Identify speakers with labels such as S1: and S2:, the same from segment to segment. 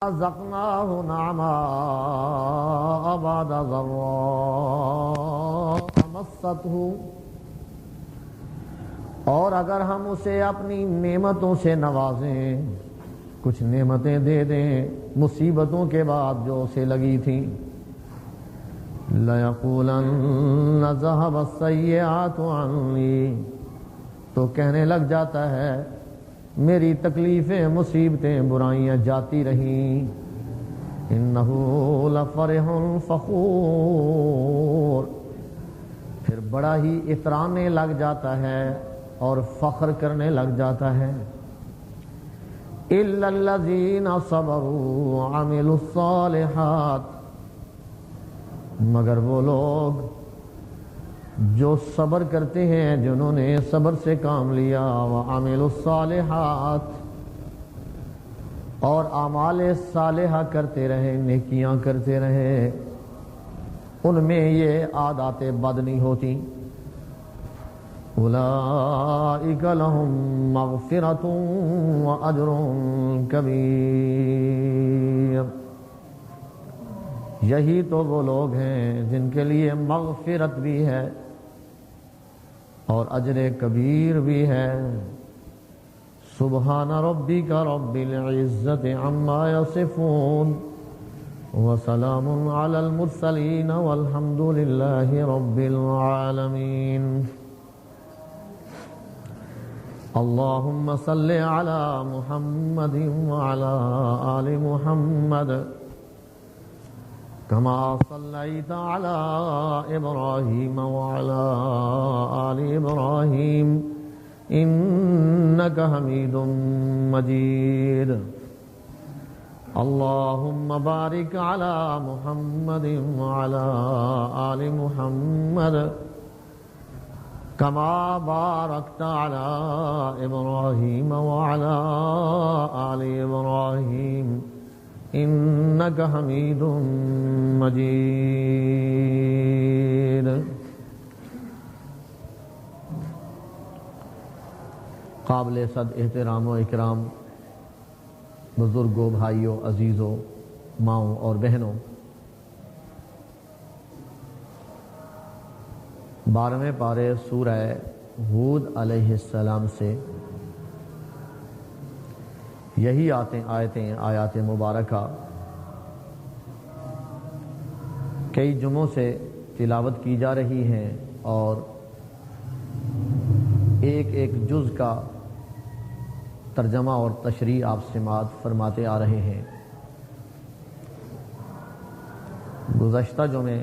S1: رزقناه نعماء بعد ضراء مسته، اور اگر ہم اسے اپنی نعمتوں سے نوازیں، کچھ نعمتیں دے دیں مصیبتوں کے بعد جو اسے لگی تھیں، لَيَقُولَنَّ ذَهَبَ السَّيِّئَاتُ عَنِّي، تو کہنے لگ جاتا ہے میری تکلیفیں، مصیبتیں، برائیاں جاتی رہیں۔ إِنَّهُ لَفَرِحٌ فَخُورٌ، پھر بڑا ہی اترانے لگ جاتا ہے اور فخر کرنے لگ جاتا ہے۔ إِلَّا الَّذِينَ صَبَرُوا وَعَمِلُوا الصَّالِحَاتِ، مگر وہ لوگ جو صبر کرتے ہیں، جنہوں نے صبر سے کام لیا، وَعَمِلُوا الصَّالِحَاتِ، اور اعمال صالحہ کرتے رہے، نیکیاں کرتے رہے، ان میں یہ عادات بد نہیں ہوتی۔ أُولَئِكَ لَهُم مَّغْفِرَةٌ وَأَجْرٌ كَبِيرٌ، یہی تو وہ لوگ ہیں جن کے لیے مغفرت بھی ہے اور اجر کبیر بھی ہے۔ سبحان ربک رب العزت عما یصفون وسلام علی المرسلین والحمد للہ رب العالمین۔ اللہم صل علی محمد وعلی آل محمد كما صليت على إبراهيم وعلى آل إبراهيم إنك حميد مجيد۔ اللهم بارك على محمد وعلى آل محمد كما باركت على إبراهيم وعلى آل إبراهيم إنك حميد مجيد۔ قابل صد احترام و اکرام بزرگوں، بھائیوں، عزیزوں، ماؤں اور بہنوں، 12ویں پارے سورہ ہود علیہ السلام سے یہی آیات مبارکہ کئی جمعوں سے تلاوت کی جا رہی ہیں اور ایک ایک جز کا ترجمہ اور تشریح آپ سماعت فرماتے آ رہے ہیں۔ گزشتہ جمعے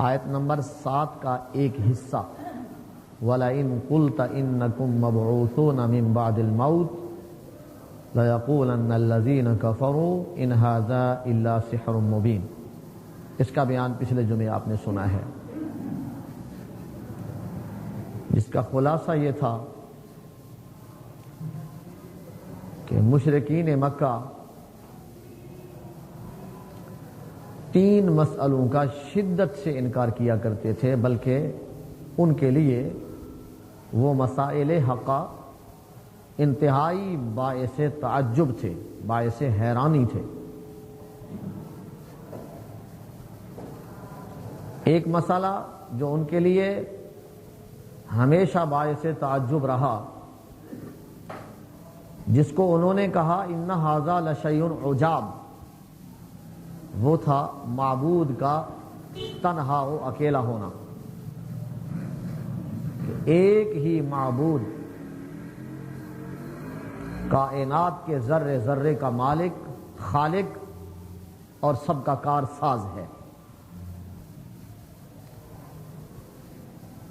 S1: آیت نمبر 7 کا ایک حصہ وَلَئِن قُلْتَ إِنَّكُمْ مَبْعُوثُونَ مِن بَعْدِ الْمَوْتِ لَيَقُولَنَّ الَّذِينَ كَفَرُوا إِنْ هَذَا إِلَّا سِحْرٌ مُبِينٌ، اس کا بیان پچھلے جمعے آپ نے سنا ہے، جس کا خلاصہ یہ تھا کہ مشرکین مکہ 3 مسئلوں کا شدت سے انکار کیا کرتے تھے، بلکہ ان کے لیے وہ مسائل حقہ انتہائی باعث تعجب تھے، باعث حیرانی تھے۔ ایک مسئلہ جو ان کے لیے ہمیشہ باعث تعجب رہا، جس کو انہوں نے کہا ان ھذا لشیء عجاب، وہ تھا معبود کا تنہا و اکیلا ہونا، ایک ہی معبود کائنات کے ذرے ذرے کا مالک، خالق اور سب کا کار ساز ہے۔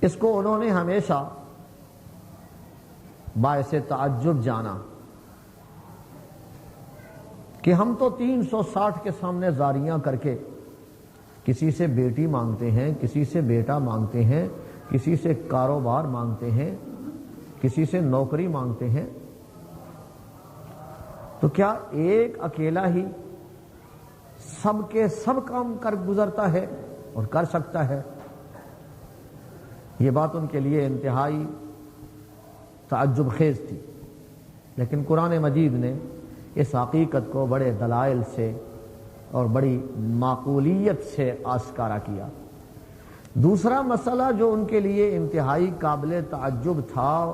S1: اس کو انہوں نے ہمیشہ باعث تعجب جانا کہ ہم تو 360 کے سامنے زاریاں کر کے کسی سے بیٹی مانگتے ہیں، کسی سے بیٹا مانگتے ہیں، کسی سے کاروبار مانگتے ہیں، کسی سے نوکری مانگتے ہیں، تو کیا ایک اکیلا ہی سب کے سب کام کر گزرتا ہے اور کر سکتا ہے؟ یہ بات ان کے لیے انتہائی تعجب خیز تھی، لیکن قرآن مجید نے اس حقیقت کو بڑے دلائل سے اور بڑی معقولیت سے آشکارا کیا۔ دوسرا مسئلہ جو ان کے لیے انتہائی قابل تعجب تھا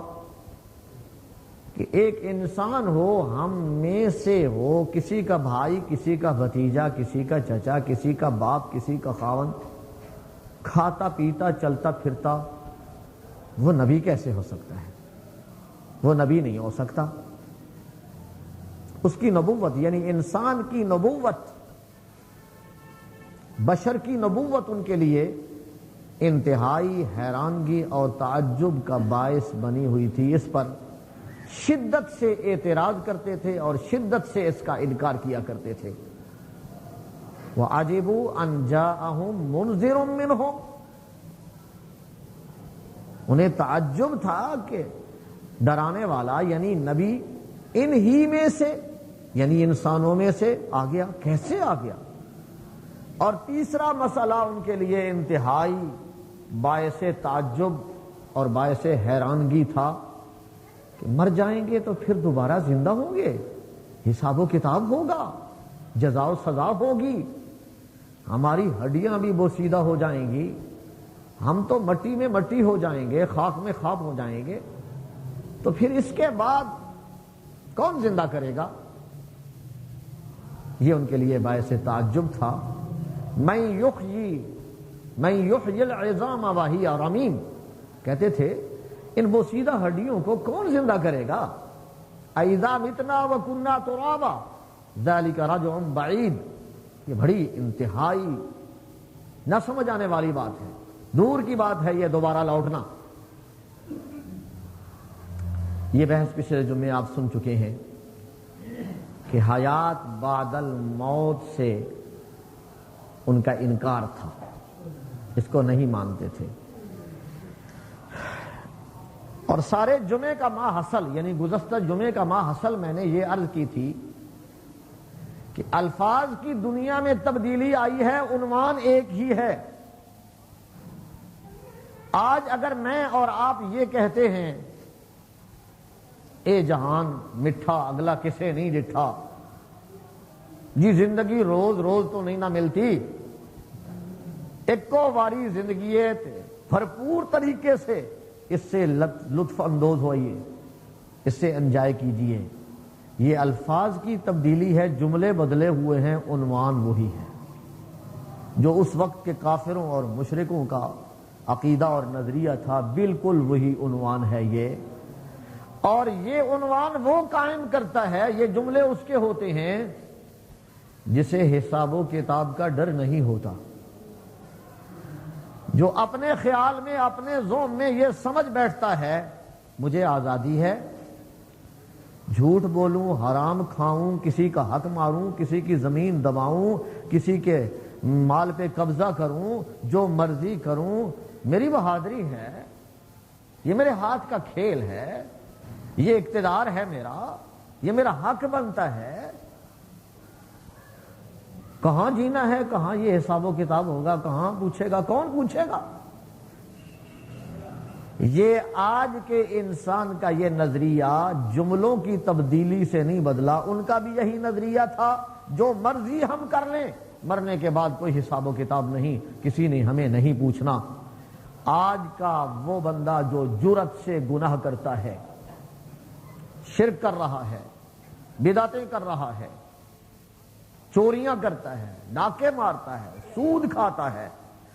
S1: کہ ایک انسان ہو، ہم میں سے ہو، کسی کا بھائی، کسی کا بھتیجا، کسی کا چچا، کسی کا باپ، کسی کا خاوند، کھاتا پیتا چلتا پھرتا، وہ نبی کیسے ہو سکتا ہے؟ وہ نبی نہیں ہو سکتا۔ اس کی نبوت یعنی انسان کی نبوت، بشر کی نبوت ان کے لیے انتہائی حیرانگی اور تعجب کا باعث بنی ہوئی تھی۔ اس پر شدت سے اعتراض کرتے تھے اور شدت سے اس کا انکار کیا کرتے تھے۔ وَعَجِبُوا أَن جَاءَهُم مُنذِرٌ مِّنْهُمْ، انہیں تعجب تھا کہ ڈرانے والا یعنی نبی ان ہی میں سے یعنی انسانوں میں سے آ گیا، کیسے آ گیا؟ اور تیسرا مسئلہ ان کے لیے انتہائی باعث تعجب اور باعث حیرانگی تھا کہ مر جائیں گے تو پھر دوبارہ زندہ ہوں گے، حساب و کتاب ہوگا، جزا و سزا ہوگی، ہماری ہڈیاں بھی بوسیدہ ہو جائیں گی، ہم تو مٹی میں مٹی ہو جائیں گے، خاک میں خاک ہو جائیں گے، تو پھر اس کے بعد کون زندہ کرے گا؟ یہ ان کے لیے باعث تعجب تھا۔ من یحیی العظام وہی رمیم، کہتے تھے ان بوسیدہ ہڈیوں کو کون زندہ کرے گا؟ اذا متنا وکنا ترابا ذلک رجع بعید، یہ بڑی انتہائی نہ سمجھ آنے والی بات ہے، دور کی بات ہے یہ دوبارہ لوٹنا۔ یہ بحث پچھلے جمعے آپ سن چکے ہیں کہ حیات بعد الموت سے ان کا انکار تھا، اس کو نہیں مانتے تھے۔ اور سارے جمعے کا ماحصل یعنی گزشتہ جمعے کا ماحصل میں نے یہ عرض کی تھی کہ الفاظ کی دنیا میں تبدیلی آئی ہے، عنوان ایک ہی ہے۔ آج اگر میں اور آپ یہ کہتے ہیں اے جہان مٹھا اگلا کسے نہیں ڈٹھا، جی زندگی روز روز تو نہیں نہ ملتی، ایکو واری زندگی ہے، بھرپور طریقے سے اس سے لطف اندوز ہوئیے، اس سے انجوائے کیجئے۔ یہ الفاظ کی تبدیلی ہے، جملے بدلے ہوئے ہیں، عنوان وہی ہے جو اس وقت کے کافروں اور مشرکوں کا عقیدہ اور نظریہ تھا، بالکل وہی عنوان ہے یہ۔ اور یہ عنوان وہ قائم کرتا ہے، یہ جملے اس کے ہوتے ہیں جسے حساب و کتاب کا ڈر نہیں ہوتا، جو اپنے خیال میں اپنے ذوق میں یہ سمجھ بیٹھتا ہے مجھے آزادی ہے، جھوٹ بولوں، حرام کھاؤں، کسی کا حق ماروں، کسی کی زمین دباؤں، کسی کے مال پہ قبضہ کروں، جو مرضی کروں، میری بہادری ہے، یہ میرے ہاتھ کا کھیل ہے، یہ اقتدار ہے میرا، یہ میرا حق بنتا ہے۔ کہاں جینا ہے، کہاں یہ حساب و کتاب ہوگا، کہاں پوچھے گا، کون پوچھے گا؟ یہ آج کے انسان کا یہ نظریہ جملوں کی تبدیلی سے نہیں بدلا، ان کا بھی یہی نظریہ تھا، جو مرضی ہم کر لیں، مرنے کے بعد کوئی حساب و کتاب نہیں، کسی نے ہمیں نہیں پوچھنا۔ آج کا وہ بندہ جو جرأت سے گناہ کرتا ہے، شرک کر رہا ہے، بدعتیں کر رہا ہے، چوریاں کرتا ہے، ڈاکے مارتا ہے، سود کھاتا ہے،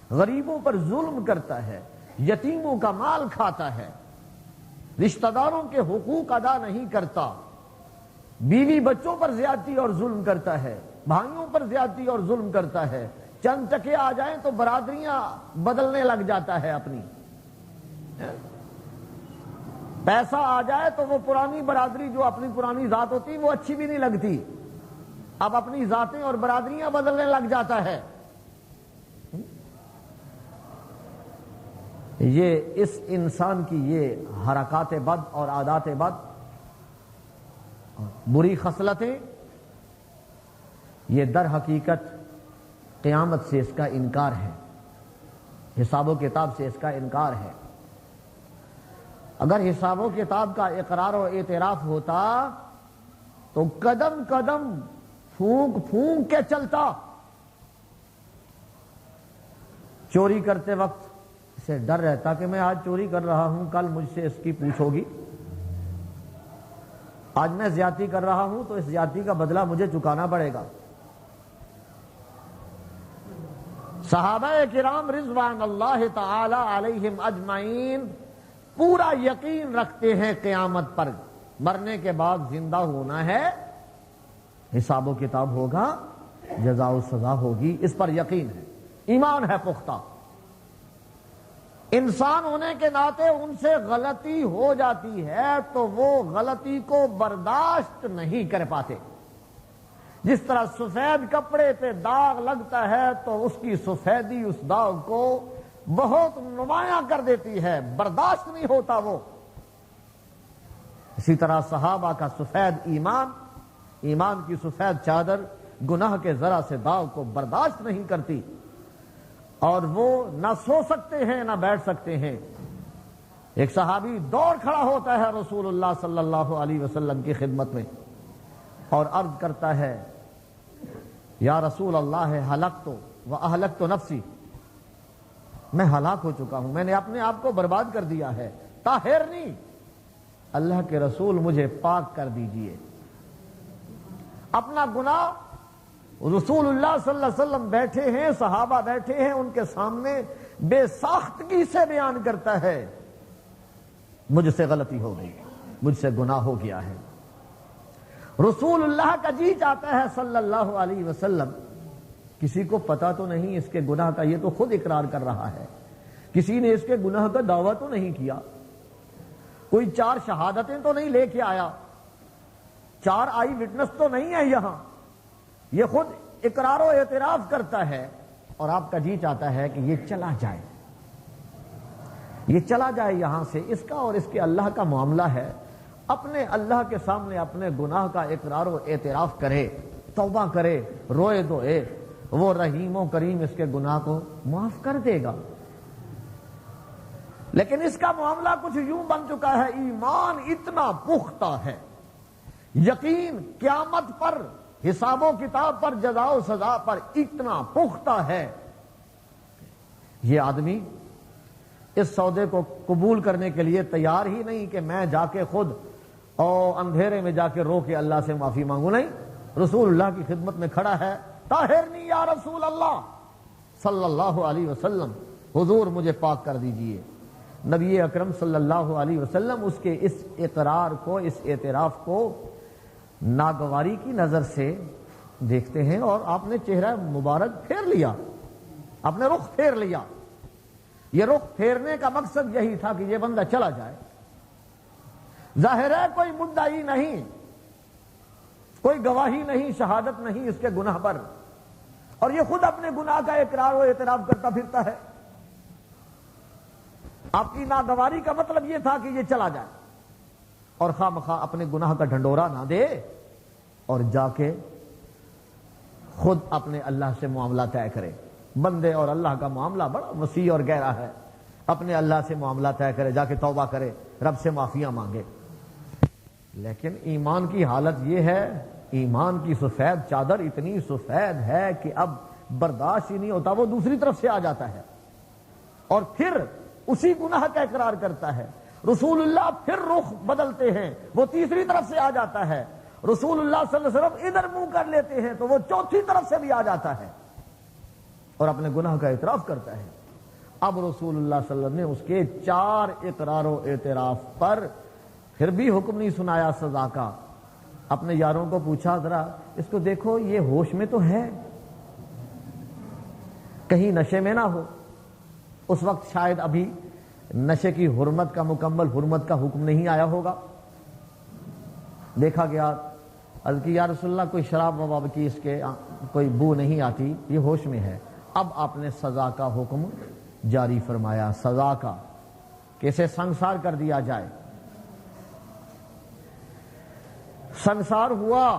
S1: غریبوں پر ظلم کرتا ہے، یتیموں کا مال کھاتا ہے، رشتہ داروں کے حقوق ادا نہیں کرتا، بیوی بچوں پر زیادتی اور ظلم کرتا ہے، بھائیوں پر زیادتی اور ظلم کرتا ہے، چند ٹکے آ جائیں تو برادریاں بدلنے لگ جاتا ہے اپنی، پیسہ آ جائے تو وہ پرانی برادری جو اپنی پرانی ذات ہوتی وہ اچھی بھی نہیں لگتی، اب اپنی ذاتیں اور برادریاں بدلنے لگ جاتا ہے۔ یہ اس انسان کی یہ حرکات بد اور عادات بد، بری خصلتیں، یہ در حقیقت قیامت سے اس کا انکار ہے، حساب و کتاب سے اس کا انکار ہے۔ اگر حساب و کتاب کا اقرار و اعتراف ہوتا تو قدم قدم پھونک پھونک کے چلتا. چوری کرتے وقت اسے ڈر رہتا کہ میں آج چوری کر رہا ہوں، کل مجھ سے اس کی پوچھ ہوگی. آج میں زیادتی کر رہا ہوں تو اس زیادتی کا بدلہ مجھے چکانا پڑے گا. صحابہ کرام رضوان اللہ تعالی علیہم اجمعین پورا یقین رکھتے ہیں قیامت پر، مرنے کے بعد زندہ ہونا ہے، حساب و کتاب ہوگا، جزا و سزا ہوگی، اس پر یقین ہے، ایمان ہے پختہ. انسان ہونے کے ناطے ان سے غلطی ہو جاتی ہے تو وہ غلطی کو برداشت نہیں کر پاتے. جس طرح سفید کپڑے پہ داغ لگتا ہے تو اس کی سفیدی اس داغ کو بہت نمایاں کر دیتی ہے، برداشت نہیں ہوتا وہ. اسی طرح صحابہ کا سفید ایمان کی سفید چادر گناہ کے ذرا سے داغ کو برداشت نہیں کرتی، اور وہ نہ سو سکتے ہیں نہ بیٹھ سکتے ہیں. ایک صحابی دوڑ کھڑا ہوتا ہے رسول اللہ صلی اللہ علیہ وسلم کی خدمت میں اور عرض کرتا ہے یا رسول اللہ ہلکت واہلکت نفسی، میں ہلاک ہو چکا ہوں، میں نے اپنے آپ کو برباد کر دیا ہے. طاہرنی، اللہ کے رسول مجھے پاک کر دیجئے. اپنا گناہ رسول اللہ صلی اللہ علیہ وسلم بیٹھے ہیں، صحابہ بیٹھے ہیں، ان کے سامنے بے ساختگی سے بیان کرتا ہے مجھ سے غلطی ہو گئی، مجھ سے گناہ ہو گیا ہے. رسول اللہ کا جی چاہتا ہے صلی اللہ علیہ وسلم، کسی کو پتا تو نہیں اس کے گناہ کا، یہ تو خود اقرار کر رہا ہے، کسی نے اس کے گناہ کا دعویٰ تو نہیں کیا، کوئی 4 شہادتیں تو نہیں لے کے آیا، 4 آئی وٹنس تو نہیں ہے یہاں، یہ خود اقرار و اعتراف کرتا ہے. اور آپ کا جی چاہتا ہے کہ یہ چلا جائے، یہ چلا جائے یہاں سے. اس کا اور اس کے اللہ کا معاملہ ہے، اپنے اللہ کے سامنے اپنے گناہ کا اقرار و اعتراف کرے، توبہ کرے، روئے دوئے، وہ رحیم و کریم اس کے گناہ کو معاف کر دے گا. لیکن اس کا معاملہ کچھ یوں بن چکا ہے، ایمان اتنا پختہ ہے، یقین قیامت پر، حساب و کتاب پر، جزا و سزا پر اتنا پختہ ہے، یہ آدمی اس سودے کو قبول کرنے کے لیے تیار ہی نہیں کہ میں جا کے خود اور اندھیرے میں جا کے رو کے اللہ سے معافی مانگوں. نہیں، رسول اللہ کی خدمت میں کھڑا ہے، طاہرنی یا رسول اللہ صلی اللہ علیہ وسلم، حضور مجھے پاک کر دیجئے. نبی اکرم صلی اللہ علیہ وسلم اس کے اس اقرار کو، اس اعتراف کو ناگواری کی نظر سے دیکھتے ہیں، اور آپ نے چہرہ مبارک پھیر لیا، آپ نے رخ پھیر لیا. یہ رخ پھیرنے کا مقصد یہی تھا کہ یہ بندہ چلا جائے. ظاہر ہے کوئی مدعی نہیں، کوئی گواہی نہیں، شہادت نہیں اس کے گناہ پر، اور یہ خود اپنے گناہ کا اقرار و اعتراف کرتا پھرتا ہے. آپ کی ناگواری کا مطلب یہ تھا کہ یہ چلا جائے اور خواہ مخواہ اپنے گناہ کا ڈھنڈورا نہ دے اور جا کے خود اپنے اللہ سے معاملہ طے کرے. بندے اور اللہ کا معاملہ بڑا وسیع اور گہرا ہے. اپنے اللہ سے معاملہ طے کرے، جا کے توبہ کرے، رب سے معافیاں مانگے. لیکن ایمان کی حالت یہ ہے، ایمان کی سفید چادر اتنی سفید ہے کہ اب برداشت ہی نہیں ہوتا، وہ دوسری طرف سے آ جاتا ہے اور پھر اسی گناہ کا اقرار کرتا ہے. رسول اللہ پھر رخ بدلتے ہیں، وہ تیسری طرف سے آ جاتا ہے. رسول اللہ صلی اللہ علیہ وسلم ادھر منہ کر لیتے ہیں تو وہ چوتھی طرف سے بھی آ جاتا ہے اور اپنے گناہ کا اعتراف کرتا ہے. اب رسول اللہ صلی اللہ علیہ وسلم نے اس کے 4 اقرار و اعتراف پر پھر بھی حکم نہیں سنایا سزا کا. اپنے یاروں کو پوچھا ذرا اس کو دیکھو یہ ہوش میں تو ہے، کہیں نشے میں نہ ہو. اس وقت شاید ابھی نشے کی حرمت کا مکمل حرمت کا حکم نہیں آیا ہوگا. دیکھا گیا، عرض کی یا رسول اللہ کوئی شراب وباب کی اس کے کوئی بو نہیں آتی، یہ ہوش میں ہے. اب آپ نے سزا کا حکم جاری فرمایا، سزا کا، کہ اسے سنگسار کر دیا جائے. سنگسار ہوا،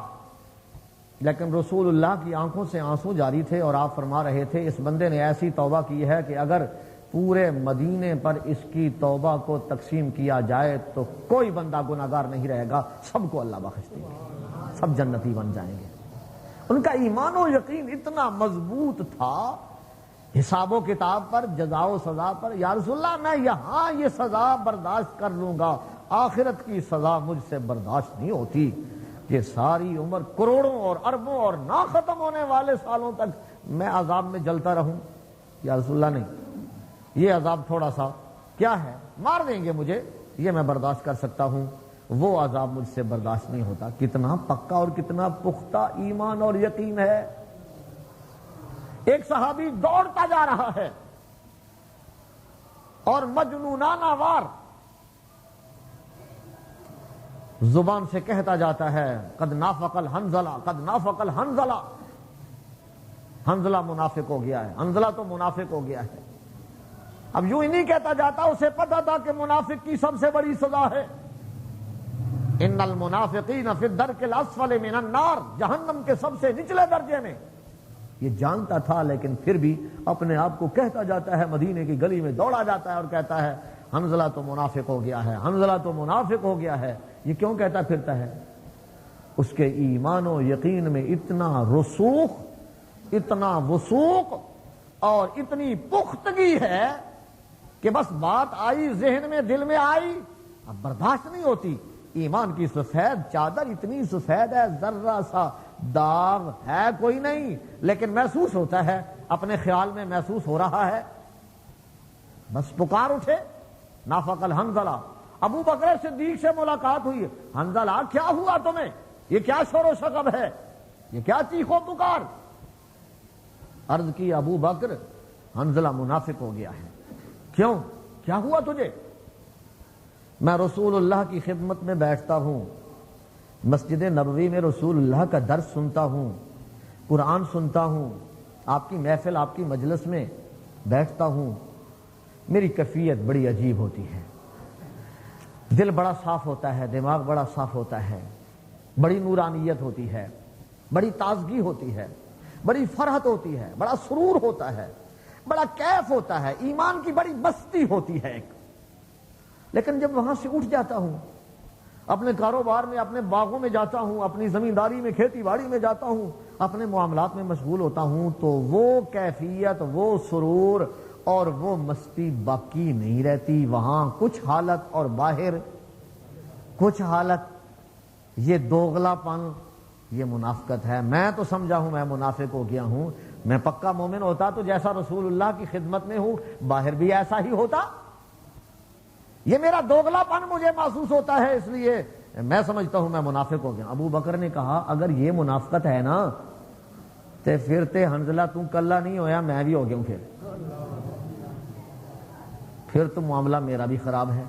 S1: لیکن رسول اللہ کی آنکھوں سے آنسو جاری تھے اور آپ فرما رہے تھے اس بندے نے ایسی توبہ کی ہے کہ اگر پورے مدینے پر اس کی توبہ کو تقسیم کیا جائے تو کوئی بندہ گناہگار نہیں رہے گا، سب کو اللہ بخش دے گا. سب جنتی بن جائیں گے۔ ان کا ایمان و یقین اتنا مضبوط تھا حساب و کتاب پر، جزا و سزا پر، یا رسول اللہ میں یہاں یہ سزا برداشت کر لوں گا، آخرت کی سزا مجھ سے برداشت نہیں ہوتی کہ ساری عمر کروڑوں اور اربوں اور نہ ختم ہونے والے سالوں تک میں عذاب میں جلتا رہوں۔ یا رسول اللہ نہیں، یہ عذاب تھوڑا سا کیا ہے، مار دیں گے مجھے، یہ میں برداشت کر سکتا ہوں، وہ عذاب مجھ سے برداشت نہیں ہوتا۔ کتنا پکا اور کتنا پختہ ایمان اور یقین ہے۔ ایک صحابی دوڑتا جا رہا ہے اور مجنونانہ وار زبان سے کہتا جاتا ہے قد نافق الحنظلہ، قد نافق الحنظلہ، حنظلہ منافق ہو گیا ہے، حنظلہ تو منافق ہو گیا ہے۔ اب یوں ہی نہیں کہتا جاتا، اسے پتا تھا کہ منافق کی سب سے بڑی سزا ہے ان المنافقین فی الدرک الاسفل من النار، جہنم کے سب سے نچلے درجے میں۔ یہ جانتا تھا لیکن پھر بھی اپنے آپ کو کہتا جاتا ہے، مدینے کی گلی میں دوڑا جاتا ہے اور کہتا ہے حنظلہ تو منافق ہو گیا ہے، حنظلہ تو منافق ہو گیا ہے۔ یہ کیوں کہتا پھرتا ہے؟ اس کے ایمان و یقین میں اتنا رسوخ، اتنا وثوق اور اتنی پختگی ہے کہ بس بات آئی ذہن میں، دل میں آئی، اب برداشت نہیں ہوتی۔ ایمان کی سفید چادر اتنی سفید ہے، ذرہ سا داغ ہے کوئی نہیں، لیکن محسوس ہوتا ہے، اپنے خیال میں محسوس ہو رہا ہے۔ بس پکار اٹھے نافق الحنظلہ۔ ابو بکر صدیق سے ملاقات ہوئی، حنظلہ کیا ہوا تمہیں؟ یہ کیا شور و شغب ہے؟ یہ کیا چیخ و پکار؟ عرض کی ابو بکر حنظلہ منافق ہو گیا ہے۔ کیوں؟ کیا ہوا تجھے؟ میں رسول اللہ کی خدمت میں بیٹھتا ہوں، مسجد نبوی میں رسول اللہ کا درس سنتا ہوں، قرآن سنتا ہوں، آپ کی محفل، آپ کی مجلس میں بیٹھتا ہوں، میری کیفیت بڑی عجیب ہوتی ہے، دل بڑا صاف ہوتا ہے، دماغ بڑا صاف ہوتا ہے، بڑی نورانیت ہوتی ہے، بڑی تازگی ہوتی ہے، بڑی فرحت ہوتی ہے، بڑا سرور ہوتا ہے، بڑا کیف ہوتا ہے، ایمان کی بڑی مستی ہوتی ہے ایک۔ لیکن جب وہاں سے اٹھ جاتا ہوں، اپنے کاروبار میں، اپنے باغوں میں جاتا ہوں، اپنی زمینداری میں، کھیتی باڑی میں جاتا ہوں، اپنے معاملات میں مشغول ہوتا ہوں، تو وہ کیفیت، وہ سرور اور وہ مستی باقی نہیں رہتی۔ وہاں کچھ حالت اور باہر کچھ حالت۔ یہ دوغلا پن، یہ منافقت ہے۔ میں تو سمجھا ہوں میں منافق ہو گیا ہوں، میں پکا مومن ہوتا تو جیسا رسول اللہ کی خدمت میں ہوں باہر بھی ایسا ہی ہوتا۔ یہ میرا دوغلا پن مجھے محسوس ہوتا ہے، اس لیے میں سمجھتا ہوں میں منافق ہو گیا۔ ابو بکر نے کہا اگر یہ منافقت ہے نا تے پھر تے حنظلہ تو کلا نہیں ہویا، میں بھی ہو گیا ہوں، پھر تو معاملہ میرا بھی خراب ہے۔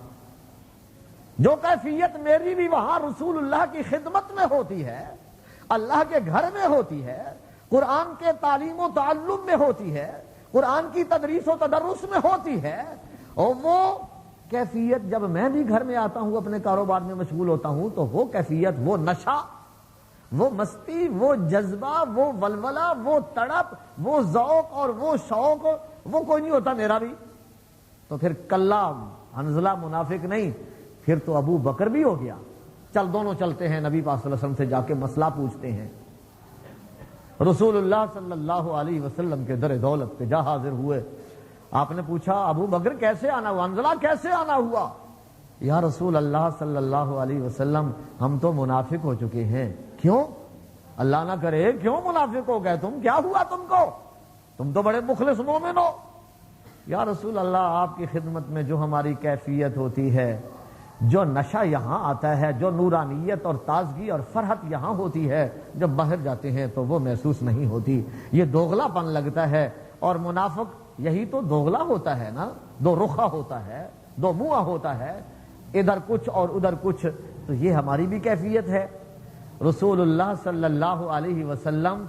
S1: جو کیفیت میری بھی وہاں رسول اللہ کی خدمت میں ہوتی ہے، اللہ کے گھر میں ہوتی ہے، قرآن کے تعلیم و تعلم میں ہوتی ہے، قرآن کی تدریس و تدرس میں ہوتی ہے، اور وہ کیفیت جب میں بھی گھر میں آتا ہوں، اپنے کاروبار میں مشغول ہوتا ہوں، تو وہ کیفیت، وہ نشہ، وہ مستی، وہ جذبہ، وہ ولولہ، وہ تڑپ، وہ ذوق اور وہ شوق، وہ کوئی نہیں ہوتا میرا بھی۔ تو پھر کلا حنظلہ منافق نہیں، پھر تو ابو بکر بھی ہو گیا۔ چل دونوں چلتے ہیں، نبی پاک صلی اللہ علیہ وسلم سے جا کے مسئلہ پوچھتے ہیں۔ رسول اللہ صلی اللہ علیہ وسلم کے در دولت پہ جا حاضر ہوئے۔ آپ نے پوچھا ابو بکر کیسے آنا ہوا، حنظلہ کیسے آنا ہوا؟ یا رسول اللہ صلی اللہ علیہ وسلم ہم تو منافق ہو چکے ہیں۔ کیوں؟ اللہ نہ کرے کیوں منافق ہو گئے تم؟ کیا ہوا تم کو؟ تم تو بڑے مخلص مومن ہو۔ یا رسول اللہ آپ کی خدمت میں جو ہماری کیفیت ہوتی ہے، جو نشہ یہاں آتا ہے، جو نورانیت اور تازگی اور فرحت یہاں ہوتی ہے، جب باہر جاتے ہیں تو وہ محسوس نہیں ہوتی۔ یہ دوغلا پن لگتا ہے، اور منافق یہی تو دوغلا ہوتا ہے نا، دو رخا ہوتا ہے، دو منہ ہوتا ہے، ادھر کچھ اور ادھر کچھ۔ تو یہ ہماری بھی کیفیت ہے۔ رسول اللہ صلی اللہ علیہ وسلم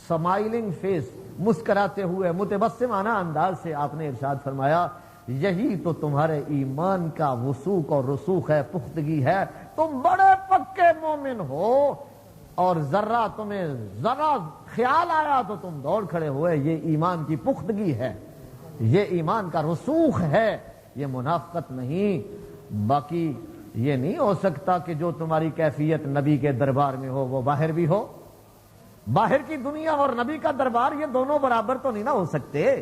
S1: سمائلنگ فیس، مسکراتے ہوئے متبسمانہ انداز سے آپ نے ارشاد فرمایا یہی تو تمہارے ایمان کا وثوق اور رسوخ ہے، پختگی ہے، تم بڑے پکے مومن ہو، اور ذرہ تمہیں ذرہ خیال آیا تو تم دوڑ کھڑے ہوئے۔ یہ ایمان کی پختگی ہے، یہ ایمان کا رسوخ ہے، یہ منافقت نہیں۔ باقی یہ نہیں ہو سکتا کہ جو تمہاری کیفیت نبی کے دربار میں ہو وہ باہر بھی ہو. باہر کی دنیا اور نبی کا دربار یہ دونوں برابر تو نہیں نہ ہو سکتے.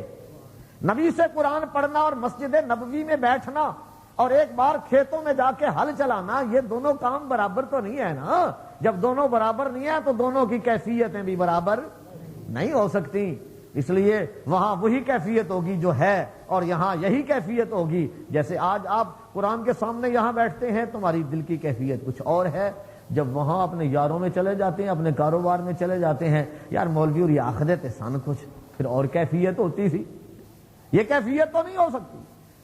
S1: نبی سے قرآن پڑھنا اور مسجد نبوی میں بیٹھنا اور ایک بار کھیتوں میں جا کے ہل چلانا، یہ دونوں کام برابر تو نہیں ہے نا. جب دونوں برابر نہیں ہیں تو دونوں کی کیفیتیں بھی برابر نہیں ہو سکتی. اس لیے وہاں وہی کیفیت ہوگی جو ہے اور یہاں یہی کیفیت ہوگی. جیسے آج آپ قرآن کے سامنے یہاں بیٹھتے ہیں، تمہاری دل کی کیفیت کچھ اور ہے. جب وہاں اپنے یاروں میں چلے جاتے ہیں، اپنے کاروبار میں چلے جاتے ہیں، یار مولوی اور یہ آخرت سن کچھ، پھر اور کیفیت ہوتی تھی. یہ کیفیت تو نہیں ہو سکتی.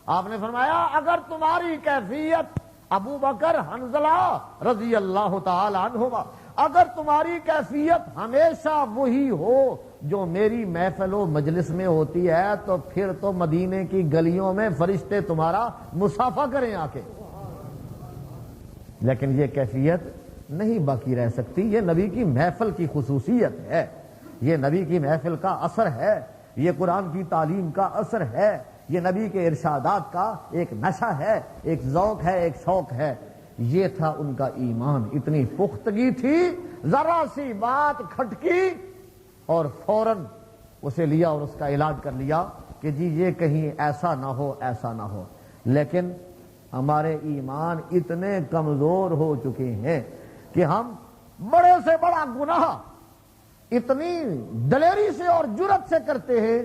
S1: آپ نے فرمایا اگر تمہاری کیفیت ابو بکر حنظلہ رضی اللہ تعالی عنہما، اگر تمہاری کیفیت ہمیشہ وہی ہو جو میری محفل و مجلس میں ہوتی ہے، تو پھر تو مدینے کی گلیوں میں فرشتے تمہارا مصافحہ کریں آ کے. لیکن یہ کیفیت نہیں باقی رہ سکتی. یہ نبی کی محفل کی خصوصیت ہے، یہ نبی کی محفل کا اثر ہے، یہ قرآن کی تعلیم کا اثر ہے، یہ نبی کے ارشادات کا ایک نشہ ہے، ایک ذوق ہے، ایک شوق ہے. یہ تھا ان کا ایمان. اتنی پختگی تھی، ذرا سی بات کھٹکی اور فوراً اسے لیا اور اس کا علاج کر لیا کہ جی یہ کہیں ایسا نہ ہو، ایسا نہ ہو. لیکن ہمارے ایمان اتنے کمزور ہو چکے ہیں کہ ہم بڑے سے بڑا گناہ اتنی دلیری سے اور جرت سے کرتے ہیں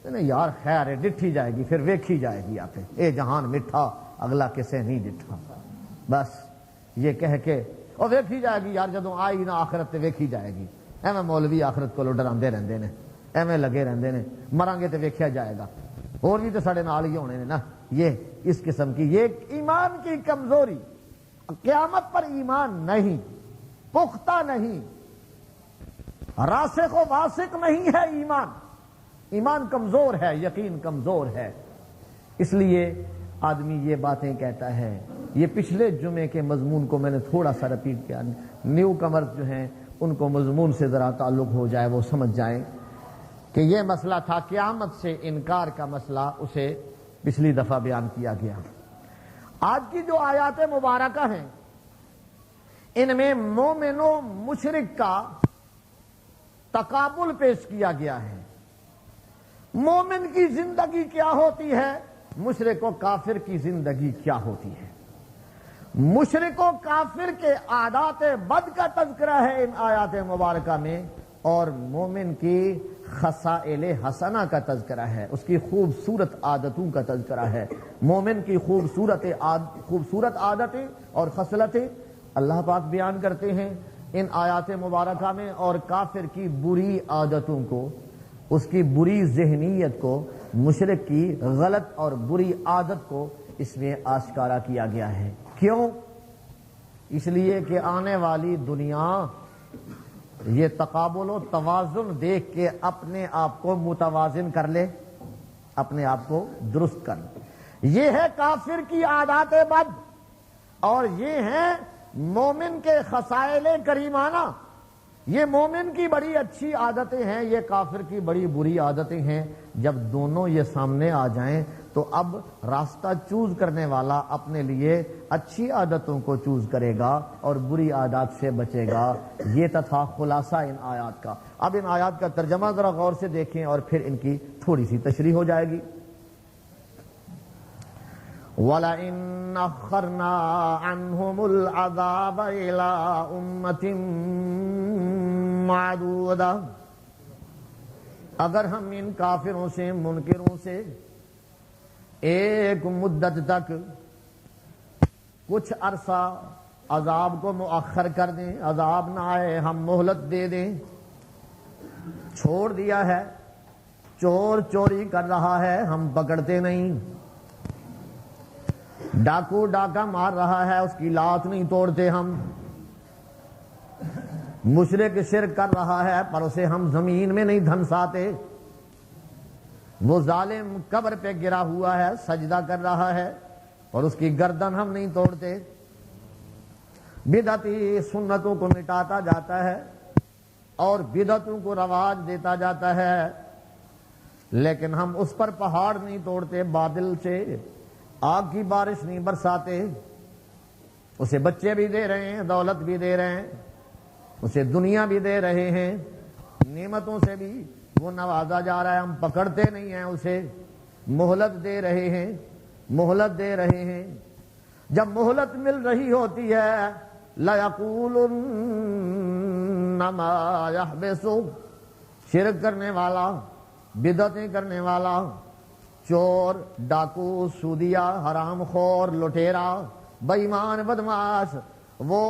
S1: کہ نہیں یار خیر ہے، ڈٹھی جائے گی، پھر ویکھی جائے گی. آپ اے جہان مٹھا اگلا کسے نہیں ڈٹھا. بس یہ کہہ کے اور ویکھی جائے گی، یار جدوں آئی نہ آخرت تے ویکھی جائے گی. ایویں مولوی آخرت کو ڈراندے رہندے نے، ایویں لگے رہندے نے، مریں گے تے ویکھیا جائے گا، اور بھی تے ساڈے نال ہی ہونے نے نا. یہ اس قسم کی یہ ایمان کی کمزوری. قیامت پر ایمان نہیں، پختہ نہیں، راسخ و واسق نہیں ہے ایمان. ایمان کمزور ہے، یقین کمزور ہے. اس لیے آدمی یہ باتیں کہتا ہے. یہ پچھلے جمعے کے مضمون کو میں نے تھوڑا سا رپیٹ کیا. نیو کمرز جو ہیں ان کو مضمون سے ذرا تعلق ہو جائے، وہ سمجھ جائیں کہ یہ مسئلہ تھا قیامت سے انکار کا مسئلہ، اسے پچھلی دفعہ بیان کیا گیا. آج کی جو آیات مبارکہ ہیں ان میں مومن و مشرک کا تقابل پیش کیا گیا ہے. مومن کی زندگی کیا ہوتی ہے، مشرک و کافر کی زندگی کیا ہوتی ہے. مشرک و کافر کے عادات بد کا تذکرہ ہے ان آیات مبارکہ میں، اور مومن کی خصائل حسنہ کا تذکرہ ہے، اس کی خوبصورت عادتوں کا تذکرہ ہے. مومن کی خوبصورت عادتیں اور خصلتیں اللہ پاک بیان کرتے ہیں ان آیات مبارکہ میں، اور کافر کی بری عادتوں کو، اس کی بری ذہنیت کو، مشرک کی غلط اور بری عادت کو اس میں آشکارا کیا گیا ہے. کیوں؟ اس لیے کہ آنے والی دنیا یہ تقابل و توازن دیکھ کے اپنے آپ کو متوازن کر لے، اپنے آپ کو درست کر لے. یہ ہے کافر کی عادات بد، اور یہ ہیں مومن کے خصائل کریمانہ. یہ مومن کی بڑی اچھی عادتیں ہیں، یہ کافر کی بڑی بری عادتیں ہیں. جب دونوں یہ سامنے آ جائیں تو اب راستہ چوز کرنے والا اپنے لیے اچھی عادتوں کو چوز کرے گا اور بری عادات سے بچے گا. یہ تھا خلاصہ ان آیات کا. اب ان آیات کا ترجمہ ذرا غور سے دیکھیں اور پھر ان کی تھوڑی سی تشریح ہو جائے گی. وَلَئِنْ أَخَّرْنَا عَنْهُمُ الْعَذَابَ إِلَىٰ أُمَّةٍ مَّعْدُودَةٍ، اگر ہم ان کافروں سے، منکروں سے ایک مدت تک کچھ عرصہ عذاب کو مؤخر کر دیں، عذاب نہ آئے، ہم مہلت دے دیں. چھوڑ دیا ہے، چور چوری کر رہا ہے ہم پکڑتے نہیں، ڈاکو ڈاکہ مار رہا ہے اس کی لات نہیں توڑتے ہم، مشرک شرک کر رہا ہے پر اسے ہم زمین میں نہیں دھنساتے، وہ ظالم قبر پہ گرا ہوا ہے سجدہ کر رہا ہے اور اس کی گردن ہم نہیں توڑتے. بدعتی سنتوں کو مٹاتا جاتا ہے اور بدعتوں کو رواج دیتا جاتا ہے، لیکن ہم اس پر پہاڑ نہیں توڑتے، بادل سے آگ کی بارش نہیں برساتے. اسے بچے بھی دے رہے ہیں، دولت بھی دے رہے ہیں، اسے دنیا بھی دے رہے ہیں، نعمتوں سے بھی وہ نوازا جا رہا ہے، ہم پکڑتے نہیں ہیں اسے، مہلت دے رہے ہیں، مہلت دے رہے ہیں۔ جب مہلت مل رہی ہوتی ہے لَيَقُولُنَّ مَا يَحْبِسُ، شرک کرنے والا، بدعتیں کرنے والا، چور، ڈاکو، سودیا، حرام خور، لٹیرا، بے ایمان، بدمعاش، وہ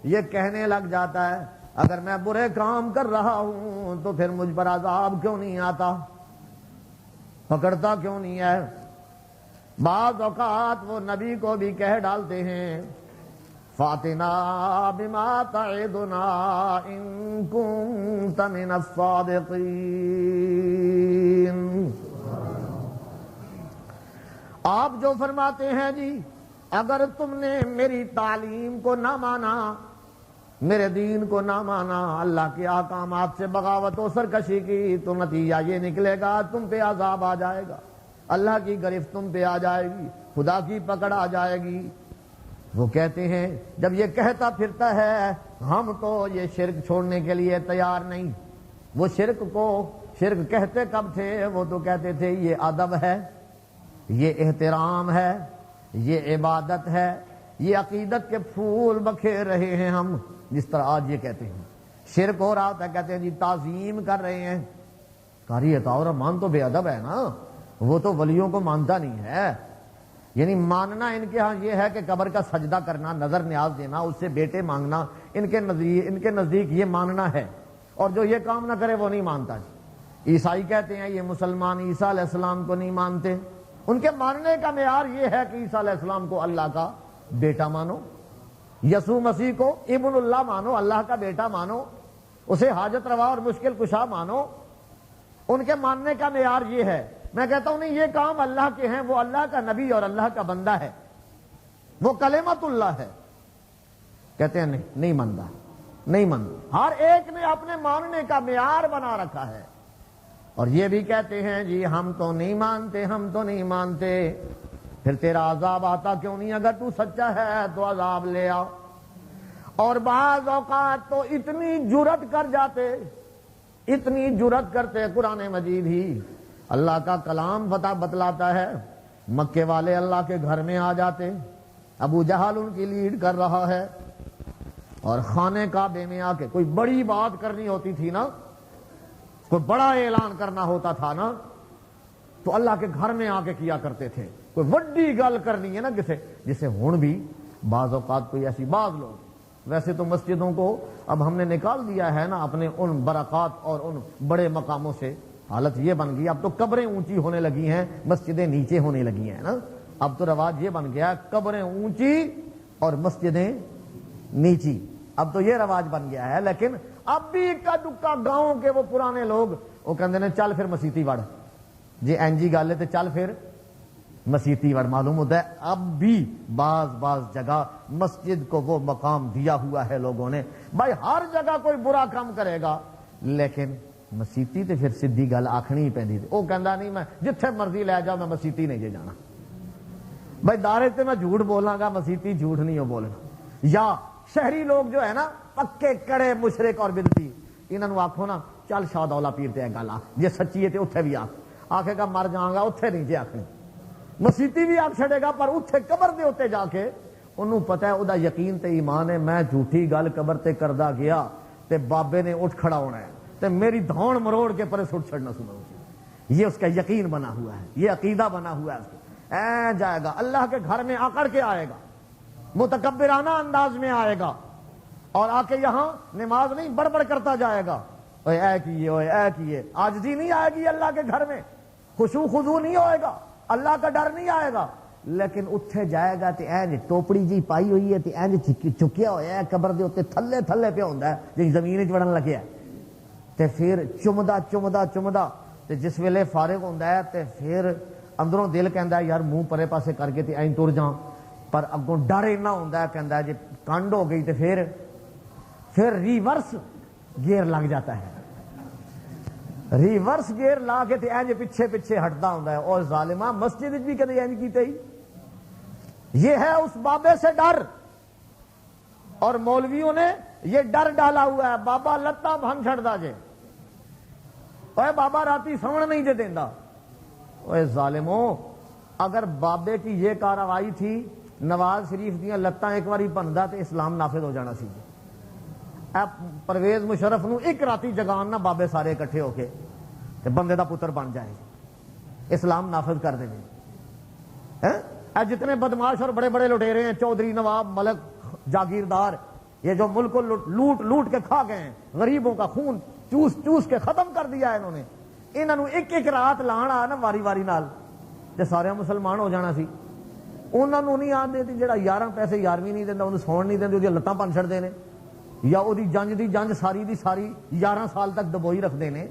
S1: یہ کہنے لگ جاتا ہے اگر میں برے کام کر رہا ہوں تو پھر مجھ پر عذاب کیوں نہیں آتا، پکڑتا کیوں نہیں ہے۔ بعض اوقات وہ نبی کو بھی کہہ ڈالتے ہیں فَأْتِنَا بِمَا تَعِدُنَا إِن كُنتَ مِنَ الصَّادِقِينَ۔ آپ جو فرماتے ہیں جی اگر تم نے میری تعلیم کو نہ مانا، میرے دین کو نہ مانا، اللہ کے احکامات سے بغاوت و سرکشی کی تو نتیجہ یہ نکلے گا تم پہ عذاب آ جائے گا، اللہ کی گرفت تم پہ آ جائے گی، خدا کی پکڑ آ جائے گی۔ وہ کہتے ہیں جب یہ کہتا پھرتا ہے ہم تو یہ شرک چھوڑنے کے لیے تیار نہیں۔ وہ شرک کہتے کب تھے؟ وہ تو کہتے تھے یہ ادب ہے، یہ احترام ہے، یہ عبادت ہے، یہ عقیدت کے پھول بکھیر رہے ہیں ہم، جس طرح آج یہ کہتے ہیں شرک ہو رہا تھا، کہتے ہیں جی تعظیم کر رہے ہیں۔ قاری عطا الرحمان تو بے ادب ہے نا، وہ تو ولیوں کو مانتا نہیں ہے۔ یعنی ماننا ان کے ہاں یہ ہے کہ قبر کا سجدہ کرنا، نظر نیاز دینا، اس سے بیٹے مانگنا، ان کے نزدیک یہ ماننا ہے، اور جو یہ کام نہ کرے وہ نہیں مانتا۔ عیسائی کہتے ہیں یہ مسلمان عیسیٰ علیہ السلام کو نہیں مانتے، ان کے ماننے کا معیار یہ ہے کہ عیسیٰ علیہ السلام کو اللہ کا بیٹا مانو، یسوع مسیح کو ابن اللہ مانو، اللہ کا بیٹا مانو، اسے حاجت روا اور مشکل کشا مانو۔ ان کے ماننے کا معیار یہ ہے۔ میں کہتا ہوں نہیں، یہ کام اللہ کے ہیں، وہ اللہ کا نبی اور اللہ کا بندہ ہے، وہ کلمت اللہ ہے۔ کہتے ہیں نہیں مانتا، نہیں مانتا۔ ہر ایک نے اپنے ماننے کا معیار بنا رکھا ہے، اور یہ بھی کہتے ہیں جی ہم تو نہیں مانتے، ہم تو نہیں مانتے۔ پھر تیرا عذاب آتا کیوں نہیں؟ اگر تو سچا ہے تو عذاب لے آ۔ اور بعض اوقات تو اتنی جرأت کر جاتے، اتنی جرأت کرتے، قرآن مجید ہی اللہ کا کلام بتلاتا ہے، مکے والے اللہ کے گھر میں آ جاتے، ابو جہل ان کی لیڈ کر رہا ہے، اور خانے کعبے میں آ کے کوئی بڑی بات کرنی ہوتی تھی نا، کوئی بڑا اعلان کرنا ہوتا تھا نا، تو اللہ کے گھر میں آ کے کیا کرتے تھے۔ کوئی بڑی گل کرنی ہے نا جسے ہون بھی بعض اوقات کوئی ایسی، بعض لوگ ویسے تو مسجدوں کو اب ہم نے نکال دیا ہے نا اپنے ان برکات اور ان بڑے مقاموں سے، حالت یہ بن گئی اب تو قبریں اونچی ہونے لگی ہیں، مسجدیں نیچے ہونے لگی ہیں نا، اب تو رواج یہ بن گیا قبریں اونچی اور مسجدیں نیچی، اب تو یہ رواج بن گیا ہے۔ لیکن اب بھی اکا دکا گاؤں کے وہ پرانے لوگ وہ کہتے ہیں چل پھر مسیتی وڑ جی اینجی گل ہے تو چل پھر مسیتی وڑ، معلوم ہوتا ہے اب بھی بعض جگہ مسجد کو وہ مقام دیا ہوا ہے لوگوں نے۔ بھائی ہر جگہ کوئی برا کام کرے گا لیکن مسیتی تے پھر سیدھی گل آکھنی ہی پیندی، وہ کہندا نہیں میں جتھے مرضی لے جاؤ میں مسیتی نہیں جے جانا، بھائی دارے تے میں جھوٹ بولاں گا، مسیتی جھوٹ نہیں ہو بولنا۔ یا شہری لوگ جو ہے نا پکے کڑے مشرک اور بدعتی، انہاں نوں آکھو نا چل شاہ دولا پیر تے گل آ، جے سچی ہے تے اوتھے بھی آکھے گا مر جاؤں گا، اوتھے نہیں جے آکھنی، مسیتی بھی آکھ چھڑے گا پر اوتھے قبر دے اوتے جا کے انہوں پتہ ہے او دا یقین تے ایمان ہے میں جھوٹی گل قبر تے کردا گیا تے بابے نے اٹھ کھڑا ہونا ہے تے میری دھون مروڑ کے پرے سٹ چھڑنا سنا، یہ اس کا یقین بنا ہوا ہے، یہ عقیدہ بنا ہوا ہے، اے جائے گا اللہ کے گھر میں آکڑ کے آئے گا، متکبرانہ انداز میں آئے گا، اور آ کے یہاں نماز نہیں بڑبڑ کرتا جائے گا، اوے اے کیے اوے اے کیے، عاجزی نہیں آئے گی اللہ کے گھر میں، خشوع خضوع نہیں ہوئے گا، اللہ کا ڈر نہیں آئے گا، لیکن اتھے جائے گا تے اینج ٹوپڑی جی پائی ہوئی ہے تے اینج چکیا ہوا ہے قبر دے اوتے تھلے تھلے پہ ہوندا ہے جی زمین وچ وڑن لگیا تے پھر چمدا تے جس ویلے فارغ ہوندا ہے تے پھر اندروں دل کہندا ہے یار منہ پرے پاسے کر کے تے اینج ٹر جاں، پر اگوں ڈر اتنا ہوندا ہے کہندا ہے جی کنڈ ہو گئی تے پھر ریورس گیئر لگ جاتا ہے، ریورس گیئر لا کے تے اینج پیچھے ہٹدا ہوندا ہے، اور ظالمہ مسجد بھی کدی اینج کیتے ہی، یہ ہے اس بابے سے ڈر اور مولویوں نے یہ ڈر ڈالا ہوا ہے بابا لتا بھن چھڑدا جے، اوے بابا راتی سوਣ نہیں جے دیندا۔ اوے ظالموں، اگر بابے کی یہ کارروائی تھی نواز شریف دیاں لتاں ایک باری بندا تے اسلام نافذ ہو جانا سی۔ اب پرویز مشرف نو ایک راتی جگان نہ بابے سارے اکٹھے ہو کے تے بندے دا پتر بن جائے، اسلام نافذ کر دیں۔ جتنے بدماش اور بڑے بڑے لٹیرے ہیں، چودھری، نواب، ملک، جاگیردار، یہ جو ملک کو لوٹ لوٹ کے کھا گئے ہیں، غریبوں کا خون چوس چوس کے ختم کر دیا ہے انہوں نے، انہوں نے ایک ایک رات لان آ نا واری واری نال تے سارے مسلمان ہو جانا سی۔ انہوں نے نہیں آن دیتی جڑا 11 پیسے 11ویں نہیں دینا، انہوں سون نہیں دیندے، لتاں بن چھڑدے نے، یا وہ جنج دی جنج ساری دی ساری 11 سال تک دبوئی رکھ دینے۔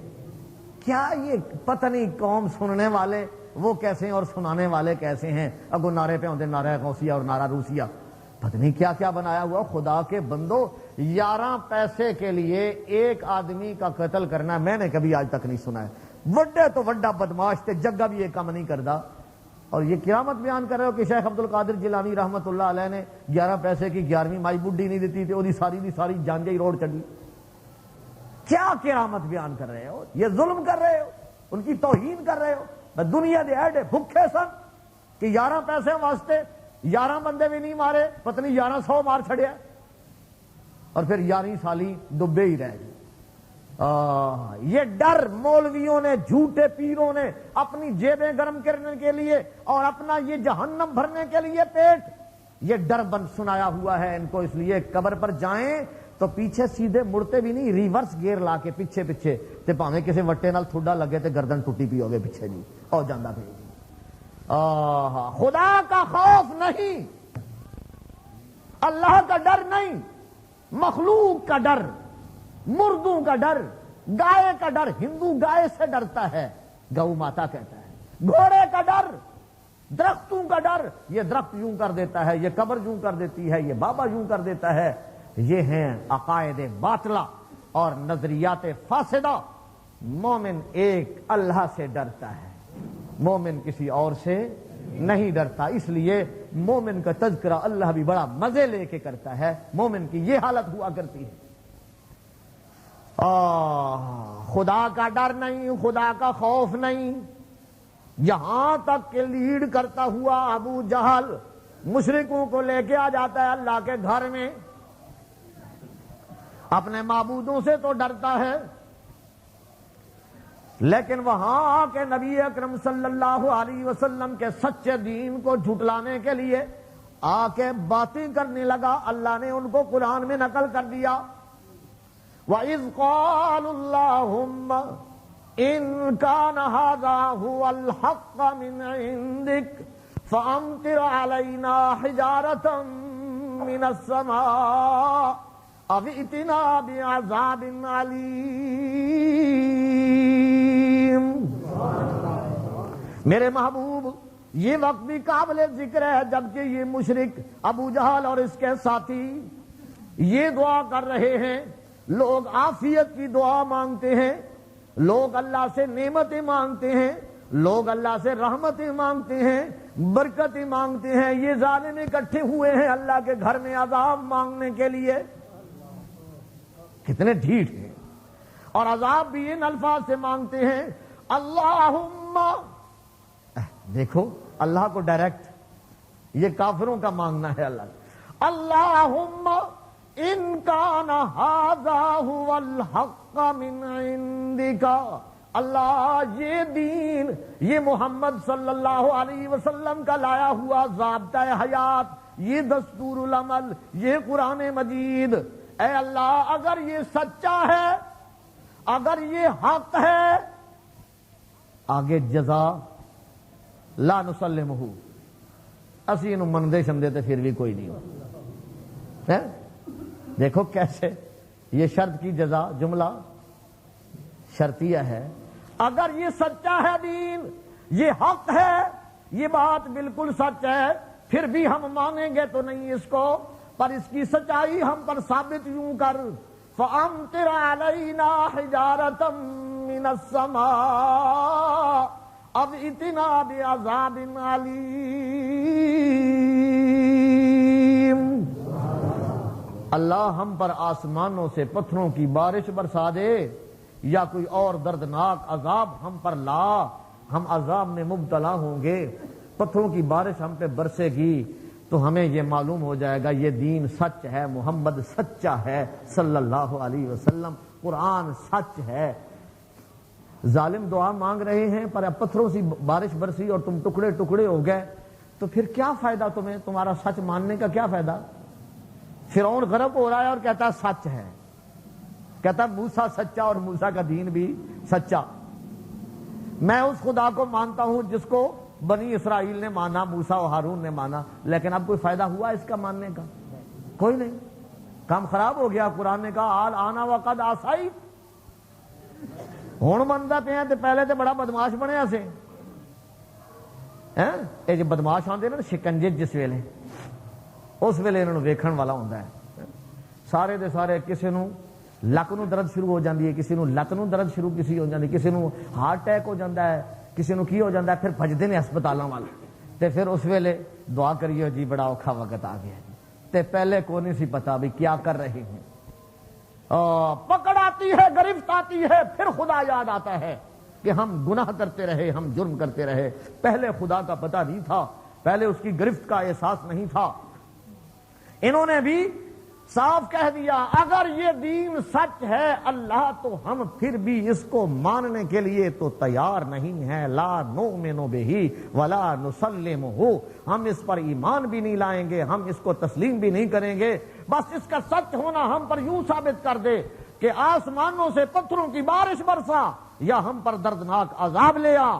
S1: کیا یہ پتہ نہیں قوم سننے والے وہ کیسے ہیں اور سنانے والے کیسے ہیں؟ اگو نعرے پہ ہوندے نعرہ غوثیہ اور نعرہ روسیہ، پتہ نہیں کیا کیا بنایا ہوا۔ خدا کے بندو، 11 پیسے کے لیے ایک آدمی کا قتل کرنا میں نے کبھی آج تک نہیں سنا ہے۔ وڈے تو وڈا بدماش تے جگہ بھی یہ کام نہیں کردا، اور یہ قیامت بیان کر رہے ہو کہ شیخ عبد القادر جیلانی رحمت اللہ علیہ نے 11 پیسے کی 11ویں مائی بڈھی نہیں دیتی تے وہ ساری دی ساری جانجے ہی روڈ چڑھی۔ کیا قیامت بیان کر رہے ہو؟ یہ ظلم کر رہے ہو، ان کی توہین کر رہے ہو۔ دنیا دے ایڈے بھوکے سن کہ 11 پیسے واسطے 11 بندے بھی نہیں مارے، پتہ نہیں 1100 مار چھڑیا، اور پھر 11 سالی ڈبے ہی رہ گئے۔ یہ ڈر مولویوں نے، جھوٹے پیروں نے اپنی جیبیں گرم کرنے کے لیے اور اپنا یہ جہنم بھرنے کے لیے پیٹ، یہ ڈر بند سنایا ہوا ہے ان کو۔ اس لیے قبر پر جائیں تو پیچھے سیدھے مڑتے بھی نہیں، ریورس گیئر لا کے پیچھے پیچھے تے پاویں کسی وٹے نال تھوڑا لگے تے گردن ٹوٹی پی ہوگے پیچھے جی او جاندا پھر۔ خدا کا خوف نہیں، اللہ کا ڈر نہیں، مخلوق کا ڈر، مردوں کا ڈر، گائے کا ڈر۔ ہندو گائے سے ڈرتا ہے، گو ماتا کہتا ہے۔ گھوڑے کا ڈر، درختوں کا ڈر، یہ درخت یوں کر دیتا ہے، یہ قبر یوں کر دیتی ہے، یہ بابا یوں کر دیتا ہے۔ یہ ہیں عقائد باطلہ اور نظریات فاسدہ۔ مومن ایک اللہ سے ڈرتا ہے، مومن کسی اور سے نہیں ڈرتا۔ اس لیے مومن کا تذکرہ اللہ بھی بڑا مزے لے کے کرتا ہے۔ مومن کی یہ حالت ہوا کرتی ہے، خدا کا ڈر نہیں، خدا کا خوف نہیں، یہاں تک کہ لیڈ کرتا ہوا ابو جہل مشرکوں کو لے کے آ جاتا ہے اللہ کے گھر میں۔ اپنے معبودوں سے تو ڈرتا ہے، لیکن وہاں آ کے نبی اکرم صلی اللہ علیہ وسلم کے سچے دین کو جھٹلانے کے لیے آ کے باتیں کرنے لگا۔ اللہ نے ان کو قرآن میں نقل کر دیا، وَإِذْ قَالُوا اللَّهُمَّ إِن كَانَ هَذَا هُوَ الْحَقَّ مِنْ عِنْدِكَ فَأَمْطِرْ عَلَيْنَا حِجَارَةً مِنَ السَّمَاءِ أَوْ ائْتِنَا بِعَذَابٍ عَلِيمٍ۔ میرے محبوب، یہ وقت بھی قابل ذکر ہے جبکہ یہ مشرک ابو جہل اور اس کے ساتھی یہ دعا کر رہے ہیں۔ لوگ عافیت کی دعا مانگتے ہیں، لوگ اللہ سے نعمتیں مانگتے ہیں، لوگ اللہ سے رحمتیں مانگتے ہیں، برکتیں مانگتے ہیں۔ یہ ظالم اکٹھے ہوئے ہیں اللہ کے گھر میں عذاب مانگنے کے لیے۔ کتنے ڈھیٹ ہیں، اور عذاب بھی ان الفاظ سے مانگتے ہیں، اللہم۔ دیکھو اللہ کو ڈائریکٹ، یہ کافروں کا مانگنا ہے اللہ، اللہم ان کان ھذا ھو الحق من عندک۔ اللہ یہ دین، یہ محمد صلی اللہ علیہ وسلم کا لایا ہوا ضابطۂ حیات، یہ دستور العمل، یہ قرآن مجید، اے اللہ اگر یہ سچا ہے، اگر یہ حق ہے، آگے جزا لا نسلمہ، اسی انہوں مندے شندے تے پھر بھی کوئی نہیں ہو۔ دیکھو کیسے یہ شرط کی جزا، جملہ شرطیہ ہے۔ اگر یہ سچا ہے دین، یہ حق ہے، یہ بات بالکل سچ ہے، پھر بھی ہم مانیں گے تو نہیں اس کو، پر اس کی سچائی ہم پر ثابت یوں کر، فَأَمْطِرْ عَلَيْنَا حِجَارَةً مِّنَ السَّمَاءِ أَوْ ائْتِنَا بِعَذَابٍ عَلِيمٍ۔ اللہ ہم پر آسمانوں سے پتھروں کی بارش برسا دے یا کوئی اور دردناک عذاب ہم پر لا، ہم عذاب میں مبتلا ہوں گے، پتھروں کی بارش ہم پہ برسے گی تو ہمیں یہ معلوم ہو جائے گا یہ دین سچ ہے، محمد سچا ہے صلی اللہ علیہ وسلم، قرآن سچ ہے۔ ظالم دعا مانگ رہے ہیں پر اب پتھروں سے بارش برسی اور تم ٹکڑے ٹکڑے ہو گئے، تو پھر کیا فائدہ تمہیں، تمہارا سچ ماننے کا کیا فائدہ؟ فرعون غرق ہو رہا ہے اور کہتا ہے سچ ہے، کہتا ہے موسیٰ سچا اور موسیٰ کا دین بھی سچا۔ میں اس خدا کو مانتا ہوں جس کو بنی اسرائیل نے مانا، موسیٰ و ہارون نے مانا، لیکن اب کوئی فائدہ ہوا اس کا ماننے کا؟ کوئی نہیں، کام خراب ہو گیا۔ قرآن نے کہا آل آنا وقد آسائی، ہون منتا پہ ہیں تو پہلے تو بڑا بدماش بنے سے یہ جو بدماش آتے نا شکنجے جس ویلے، اس ویلے انہوں ویکھن والا ہوتا ہے، سارے دے سارے کسی نو لک نو درد شروع ہو جاتی ہے، کسی نو لت نو درد شروع کسی ہو جاتی، کسی نو ہارٹ اٹیک ہو جاتا ہے، کسی نو کی ہو جاتا ہے، پھر بھجتے ہیں ہسپتالوں والے، تے پھر اس ویلے دعا کریے جی بڑا اوکھا وقت آ گیا تے پہلے کو نہیں سی پتا بھی کیا کر رہے ہیں، پکڑ آتی ہے، گرفت آتی ہے، پھر خدا یاد آتا ہے کہ ہم گناہ کرتے رہے، ہم جرم کرتے رہے، پہلے خدا کا پتہ نہیں تھا، پہلے اس کی گرفت کا احساس نہیں تھا۔ انہوں نے بھی صاف کہہ دیا اگر یہ دین سچ ہے اللہ تو ہم پھر بھی اس کو ماننے کے لیے تو تیار نہیں ہیں، لا نؤمن بہ ولا نسلمہ، ہم اس پر ایمان بھی نہیں لائیں گے، ہم اس کو تسلیم بھی نہیں کریں گے، بس اس کا سچ ہونا ہم پر یوں ثابت کر دے کہ آسمانوں سے پتھروں کی بارش برسا یا ہم پر دردناک عذاب لے آ۔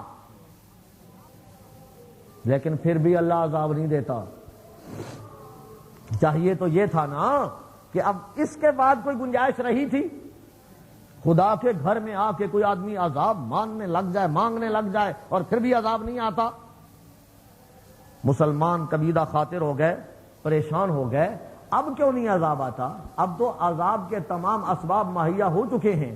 S1: لیکن پھر بھی اللہ عذاب نہیں دیتا۔ چاہیے تو یہ تھا نا کہ اب اس کے بعد کوئی گنجائش رہی تھی خدا کے گھر میں آ کے کوئی آدمی عذاب مانگنے لگ جائے اور پھر بھی عذاب نہیں آتا؟ مسلمان کبیدہ خاطر ہو گئے، پریشان ہو گئے، اب کیوں نہیں عذاب آتا؟ اب تو عذاب کے تمام اسباب مہیا ہو چکے ہیں،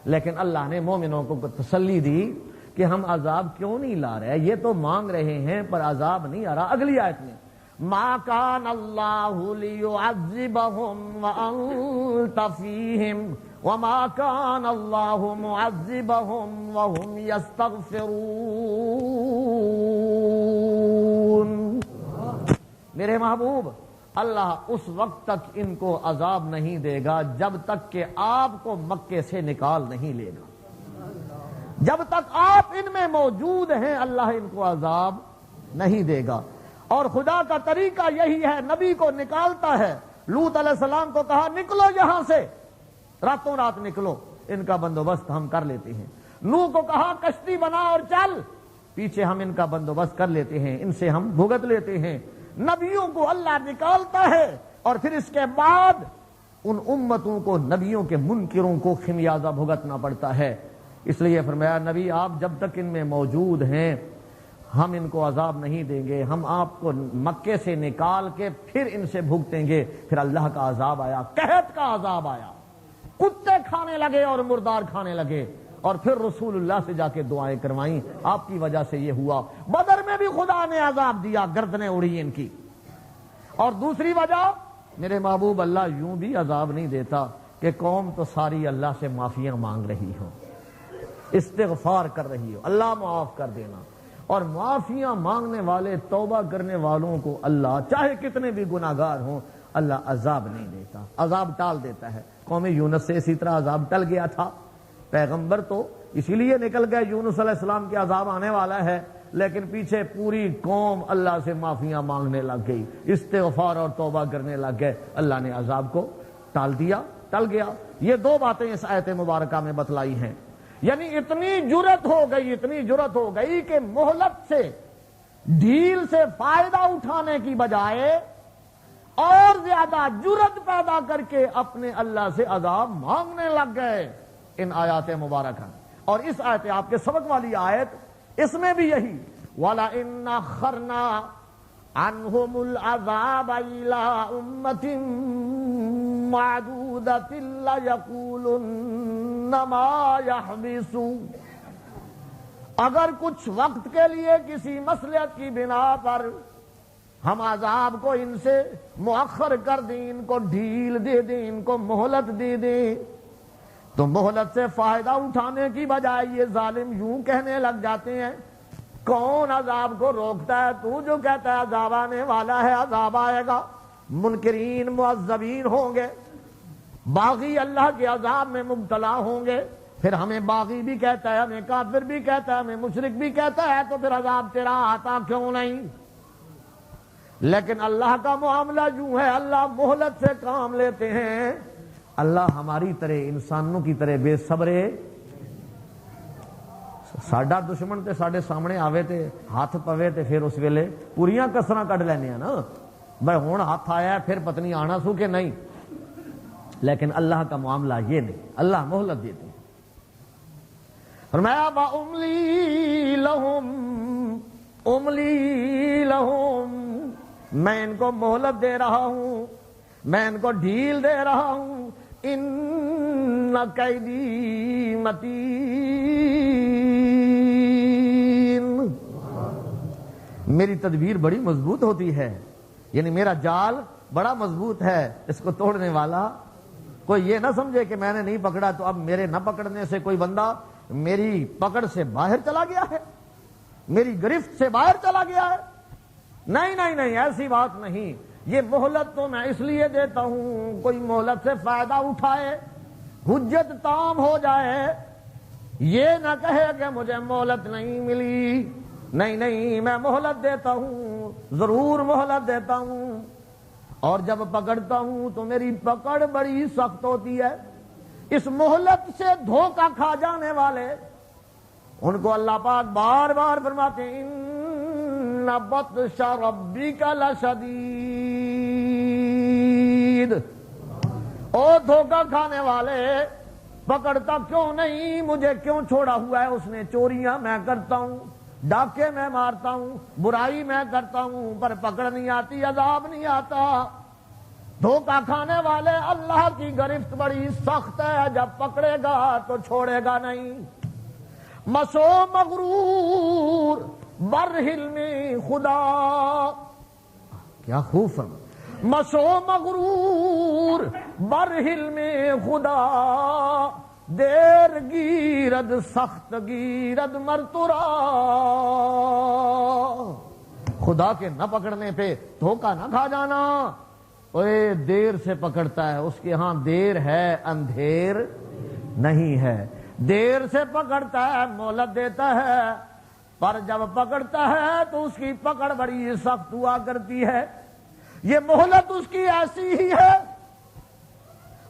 S1: لیکن اللہ نے مومنوں کو تسلی دی کہ ہم عذاب کیوں نہیں لا رہے، یہ تو مانگ رہے ہیں پر عذاب نہیں آ رہا۔ اگلی آیت میں ما کان اللہ لیعذبہم وانت فیہم وما کان اللہ معذبہم وہم یستغفرون۔ میرے محبوب، اللہ اس وقت تک ان کو عذاب نہیں دے گا جب تک کہ آپ کو مکے سے نکال نہیں لے گا۔ جب تک آپ ان میں موجود ہیں اللہ ان کو عذاب نہیں دے گا، اور خدا کا طریقہ یہی ہے، نبی کو نکالتا ہے۔ لوط علیہ السلام کو کہا نکلو یہاں سے، راتوں رات نکلو، ان کا بندوبست ہم کر لیتے ہیں۔ نوح کو کہا کشتی بنا اور چل، پیچھے ہم ان کا بندوبست کر لیتے ہیں، ان سے ہم بھگت لیتے ہیں۔ نبیوں کو اللہ نکالتا ہے اور پھر اس کے بعد ان امتوں کو، نبیوں کے منکروں کو خمیازہ بھگتنا پڑتا ہے۔ اس لیے فرمایا نبی آپ جب تک ان میں موجود ہیں ہم ان کو عذاب نہیں دیں گے، ہم آپ کو مکے سے نکال کے پھر ان سے بھگتیں گے۔ پھر اللہ کا عذاب آیا، قحط کا عذاب آیا، کتے کھانے لگے اور مردار کھانے لگے، اور پھر رسول اللہ سے جا کے دعائیں کروائیں، آپ کی وجہ سے یہ ہوا۔ بدر میں بھی خدا نے عذاب دیا، گردنیں اڑی ان کی۔ اور دوسری وجہ میرے محبوب اللہ یوں بھی عذاب نہیں دیتا کہ قوم تو ساری اللہ سے معافیاں مانگ رہی ہو، استغفار کر رہی ہو، اللہ معاف کر دینا، اور معافیاں مانگنے والے توبہ کرنے والوں کو اللہ چاہے کتنے بھی گناہگار ہوں اللہ عذاب نہیں دیتا، عذاب ٹال دیتا ہے۔ قوم یونس سے اسی طرح عذاب ٹل گیا تھا، پیغمبر تو اسی لیے نکل گئے، یونس علیہ السلام کے عذاب آنے والا ہے، لیکن پیچھے پوری قوم اللہ سے معافیاں مانگنے لگ گئی، استغفار اور توبہ کرنے لگ گئے، اللہ نے عذاب کو ٹال دیا، ٹل گیا۔ یہ دو باتیں اس آیت مبارکہ میں بتلائی ہیں، یعنی اتنی جرت ہو گئی کہ مہلت سے، ڈھیل سے فائدہ اٹھانے کی بجائے اور زیادہ جرت پیدا کر کے اپنے اللہ سے عذاب مانگنے لگ گئے ان آیات مبارکہ۔ اور اس آیت آپ کے سبق والی آیت، اس میں بھی یہی وَلَئِنْ أَخَّرْنَا عَنْهُمُ الْعَذَابَ إِلَىٰ أُمَّةٍ مَّعْدُودَةٍ لَيَقُولُنَّ مَا يَحْبِسُ، اگر کچھ وقت کے لیے کسی مصلحت کی بنا پر ہم عذاب کو ان سے مؤخر کر دیں، ان کو ڈھیل دے دیں، ان کو مہلت دے دیں، تو مہلت سے فائدہ اٹھانے کی بجائے یہ ظالم یوں کہنے لگ جاتے ہیں، کون عذاب کو روکتا ہے؟ تو جو کہتا ہے عذاب آنے والا ہے، عذاب آئے گا، منکرین معذبین ہوں گے، باغی اللہ کے عذاب میں مبتلا ہوں گے، پھر ہمیں باغی بھی کہتا ہے، ہمیں کافر بھی کہتا ہے، ہمیں مشرک بھی کہتا ہے، تو پھر عذاب تیرا آتا کیوں نہیں؟ لیکن اللہ کا معاملہ یوں ہے، اللہ مہلت سے کام لیتے ہیں۔ اللہ ہماری طرح انسانوں کی طرح بے صبرے، ساڈا دشمن تے ساڈے سامنے آوے تے ہاتھ پوے تے پھر اس ویلے پوریاں کسراں کڈ لینے ہیں نا، بھائی ہن ہاتھ آیا ہے پھر پتہ نہیں آنا سو کہ نہیں، لیکن اللہ کا معاملہ یہ نہیں، اللہ مہلت دیتے ہیں۔ فرمایا وَأُمْلِي لَهُمْ أُمْلِي لَهُمْ، میں ان کو مہلت دے رہا ہوں، میں ان کو ڈھیل دے رہا ہوں، ان کیدی متین، میری تدبیر بڑی مضبوط ہوتی ہے، یعنی میرا جال بڑا مضبوط ہے، اس کو توڑنے والا کوئی یہ نہ سمجھے کہ میں نے نہیں پکڑا تو اب میرے نہ پکڑنے سے کوئی بندہ میری پکڑ سے باہر چلا گیا ہے، میری گرفت سے باہر چلا گیا ہے۔ نہیں نہیں نہیں، ایسی بات نہیں، یہ مہلت تو میں اس لیے دیتا ہوں کوئی مہلت سے فائدہ اٹھائے، حجت تام ہو جائے، یہ نہ کہے کہ مجھے مہلت نہیں ملی، نہیں نہیں، میں مہلت دیتا ہوں، ضرور مہلت دیتا ہوں، اور جب پکڑتا ہوں تو میری پکڑ بڑی سخت ہوتی ہے۔ اس مہلت سے دھوکہ کھا جانے والے ان کو اللہ پاک بار بار فرماتے ہیں ان بطش ربک لشدید، او دھوکہ کھانے والے، پکڑتا کیوں نہیں؟ مجھے کیوں چھوڑا ہوا ہے اس نے؟ چوریاں میں کرتا ہوں، ڈاکے میں مارتا ہوں، برائی میں کرتا ہوں، پر پکڑ نہیں آتی، عذاب نہیں آتا۔ دھوکہ کھانے والے، اللہ کی گرفت بڑی سخت ہے، جب پکڑے گا تو چھوڑے گا نہیں۔ مسو مغرور برحلم خدا، کیا خوب فرما، مسو مغرور برحلم خدا، دیر گیرد سخت گیرد مرترا، خدا کے نہ پکڑنے پہ دھوکہ نہ کھا جانا۔ اوے دیر سے پکڑتا ہے، اس کے ہاں دیر ہے، اندھیر نہیں ہے، دیر سے پکڑتا ہے، مہلت دیتا ہے، پر جب پکڑتا ہے تو اس کی پکڑ بڑی سخت ہوا کرتی ہے۔ یہ مہلت اس کی ایسی ہی ہے،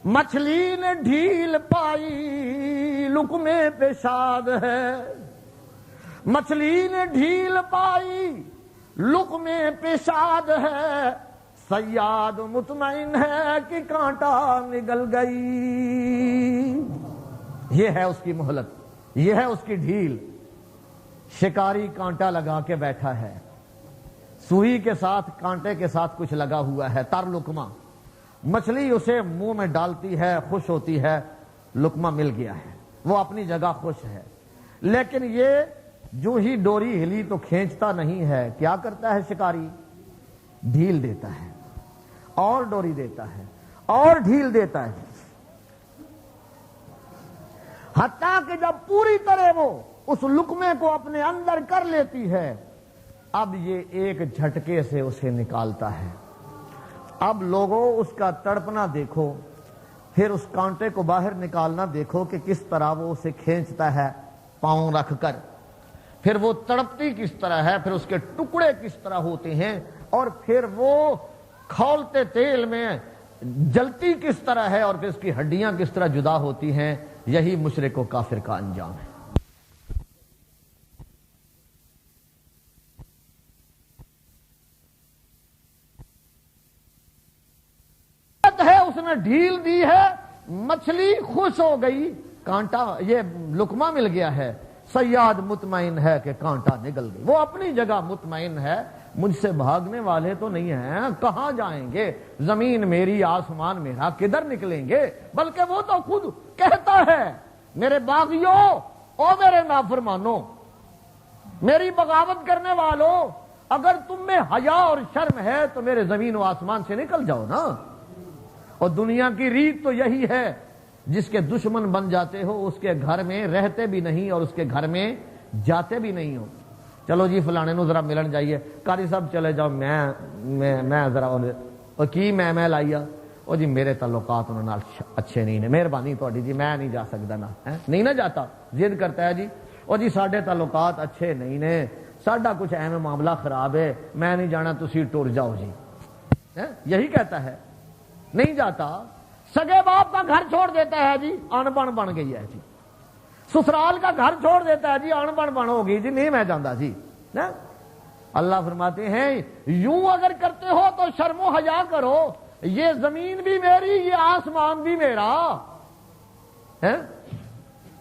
S1: مچھلی نے ڈھیل پائی لقمے پہ شاد ہے، مچھلی نے ڈھیل پائی لقمے پہ شاد ہے، صیاد مطمئن ہے کہ کانٹا نگل گئی۔ یہ ہے اس کی مہلت، یہ ہے اس کی ڈھیل۔ شکاری کانٹا لگا کے بیٹھا ہے، سوئی کے ساتھ کانٹے کے ساتھ کچھ لگا ہوا ہے، تر لقمہ، مچھلی اسے منہ میں ڈالتی ہے، خوش ہوتی ہے، لقمہ مل گیا ہے، وہ اپنی جگہ خوش ہے۔ لیکن یہ جو ہی ڈوری ہلی تو کھینچتا نہیں ہے، کیا کرتا ہے شکاری؟ ڈھیل دیتا ہے، اور ڈوری دیتا ہے، اور ڈھیل دیتا ہے، حتیٰ کہ جب پوری طرح وہ اس لقمے کو اپنے اندر کر لیتی ہے، اب یہ ایک جھٹکے سے اسے نکالتا ہے۔ اب لوگوں اس کا تڑپنا دیکھو، پھر اس کانٹے کو باہر نکالنا دیکھو کہ کس طرح وہ اسے کھینچتا ہے پاؤں رکھ کر، پھر وہ تڑپتی کس طرح ہے، پھر اس کے ٹکڑے کس طرح ہوتے ہیں، اور پھر وہ کھولتے تیل میں جلتی کس طرح ہے، اور پھر اس کی ہڈیاں کس طرح جدا ہوتی ہیں۔ یہی مشرک و کافر کا انجام ہے۔ اس نے ڈھیل دی ہے، مچھلی خوش ہو گئی، کانٹا یہ لقمہ مل گیا ہے، صیاد مطمئن ہے کہ کانٹا نگل گئی، وہ اپنی جگہ مطمئن ہے، مجھ سے بھاگنے والے تو نہیں ہیں، کہاں جائیں گے، زمین میری آسمان میرا، کدھر نکلیں گے؟ بلکہ وہ تو خود کہتا ہے میرے باغیوں، او میرے نافرمانوں، میری بغاوت کرنے والوں، اگر تم میں حیا اور شرم ہے تو میرے زمین و آسمان سے نکل جاؤ نا. اور دنیا کی ریت تو یہی ہے، جس کے دشمن بن جاتے ہو اس کے گھر میں رہتے بھی نہیں اور اس کے گھر میں جاتے بھی نہیں ہو. چلو جی فلانے نو ذرا ملن جائیے، قاری صاحب چلے جاؤ، میں ذرا اور کی میں لائیا، او جی میرے تعلقات انہوں نال اچھے نہیں نے، مہربانی تہاڈی جی میں نہیں جا سکدا نا، نہیں نہ جاتا، ضد کرتا ہے جی او جی ساڈے تعلقات اچھے نہیں نے، ساڈا کچھ ایویں معاملہ خراب ہے، میں نہیں جانا، تسی ٹر جاؤ جی. یہی کہتا ہے، نہیں جاتا. سگے باپ کا گھر چھوڑ دیتا ہے جی، ان بن بن گئی ہے جی. سسرال کا گھر چھوڑ دیتا ہے جی، ان بن بن ہو گئی جی، نہیں میں جانتا جی. اللہ فرماتے ہیں یوں اگر کرتے ہو تو شرم و حیا کرو، یہ زمین بھی میری، یہ آسمان بھی میرا،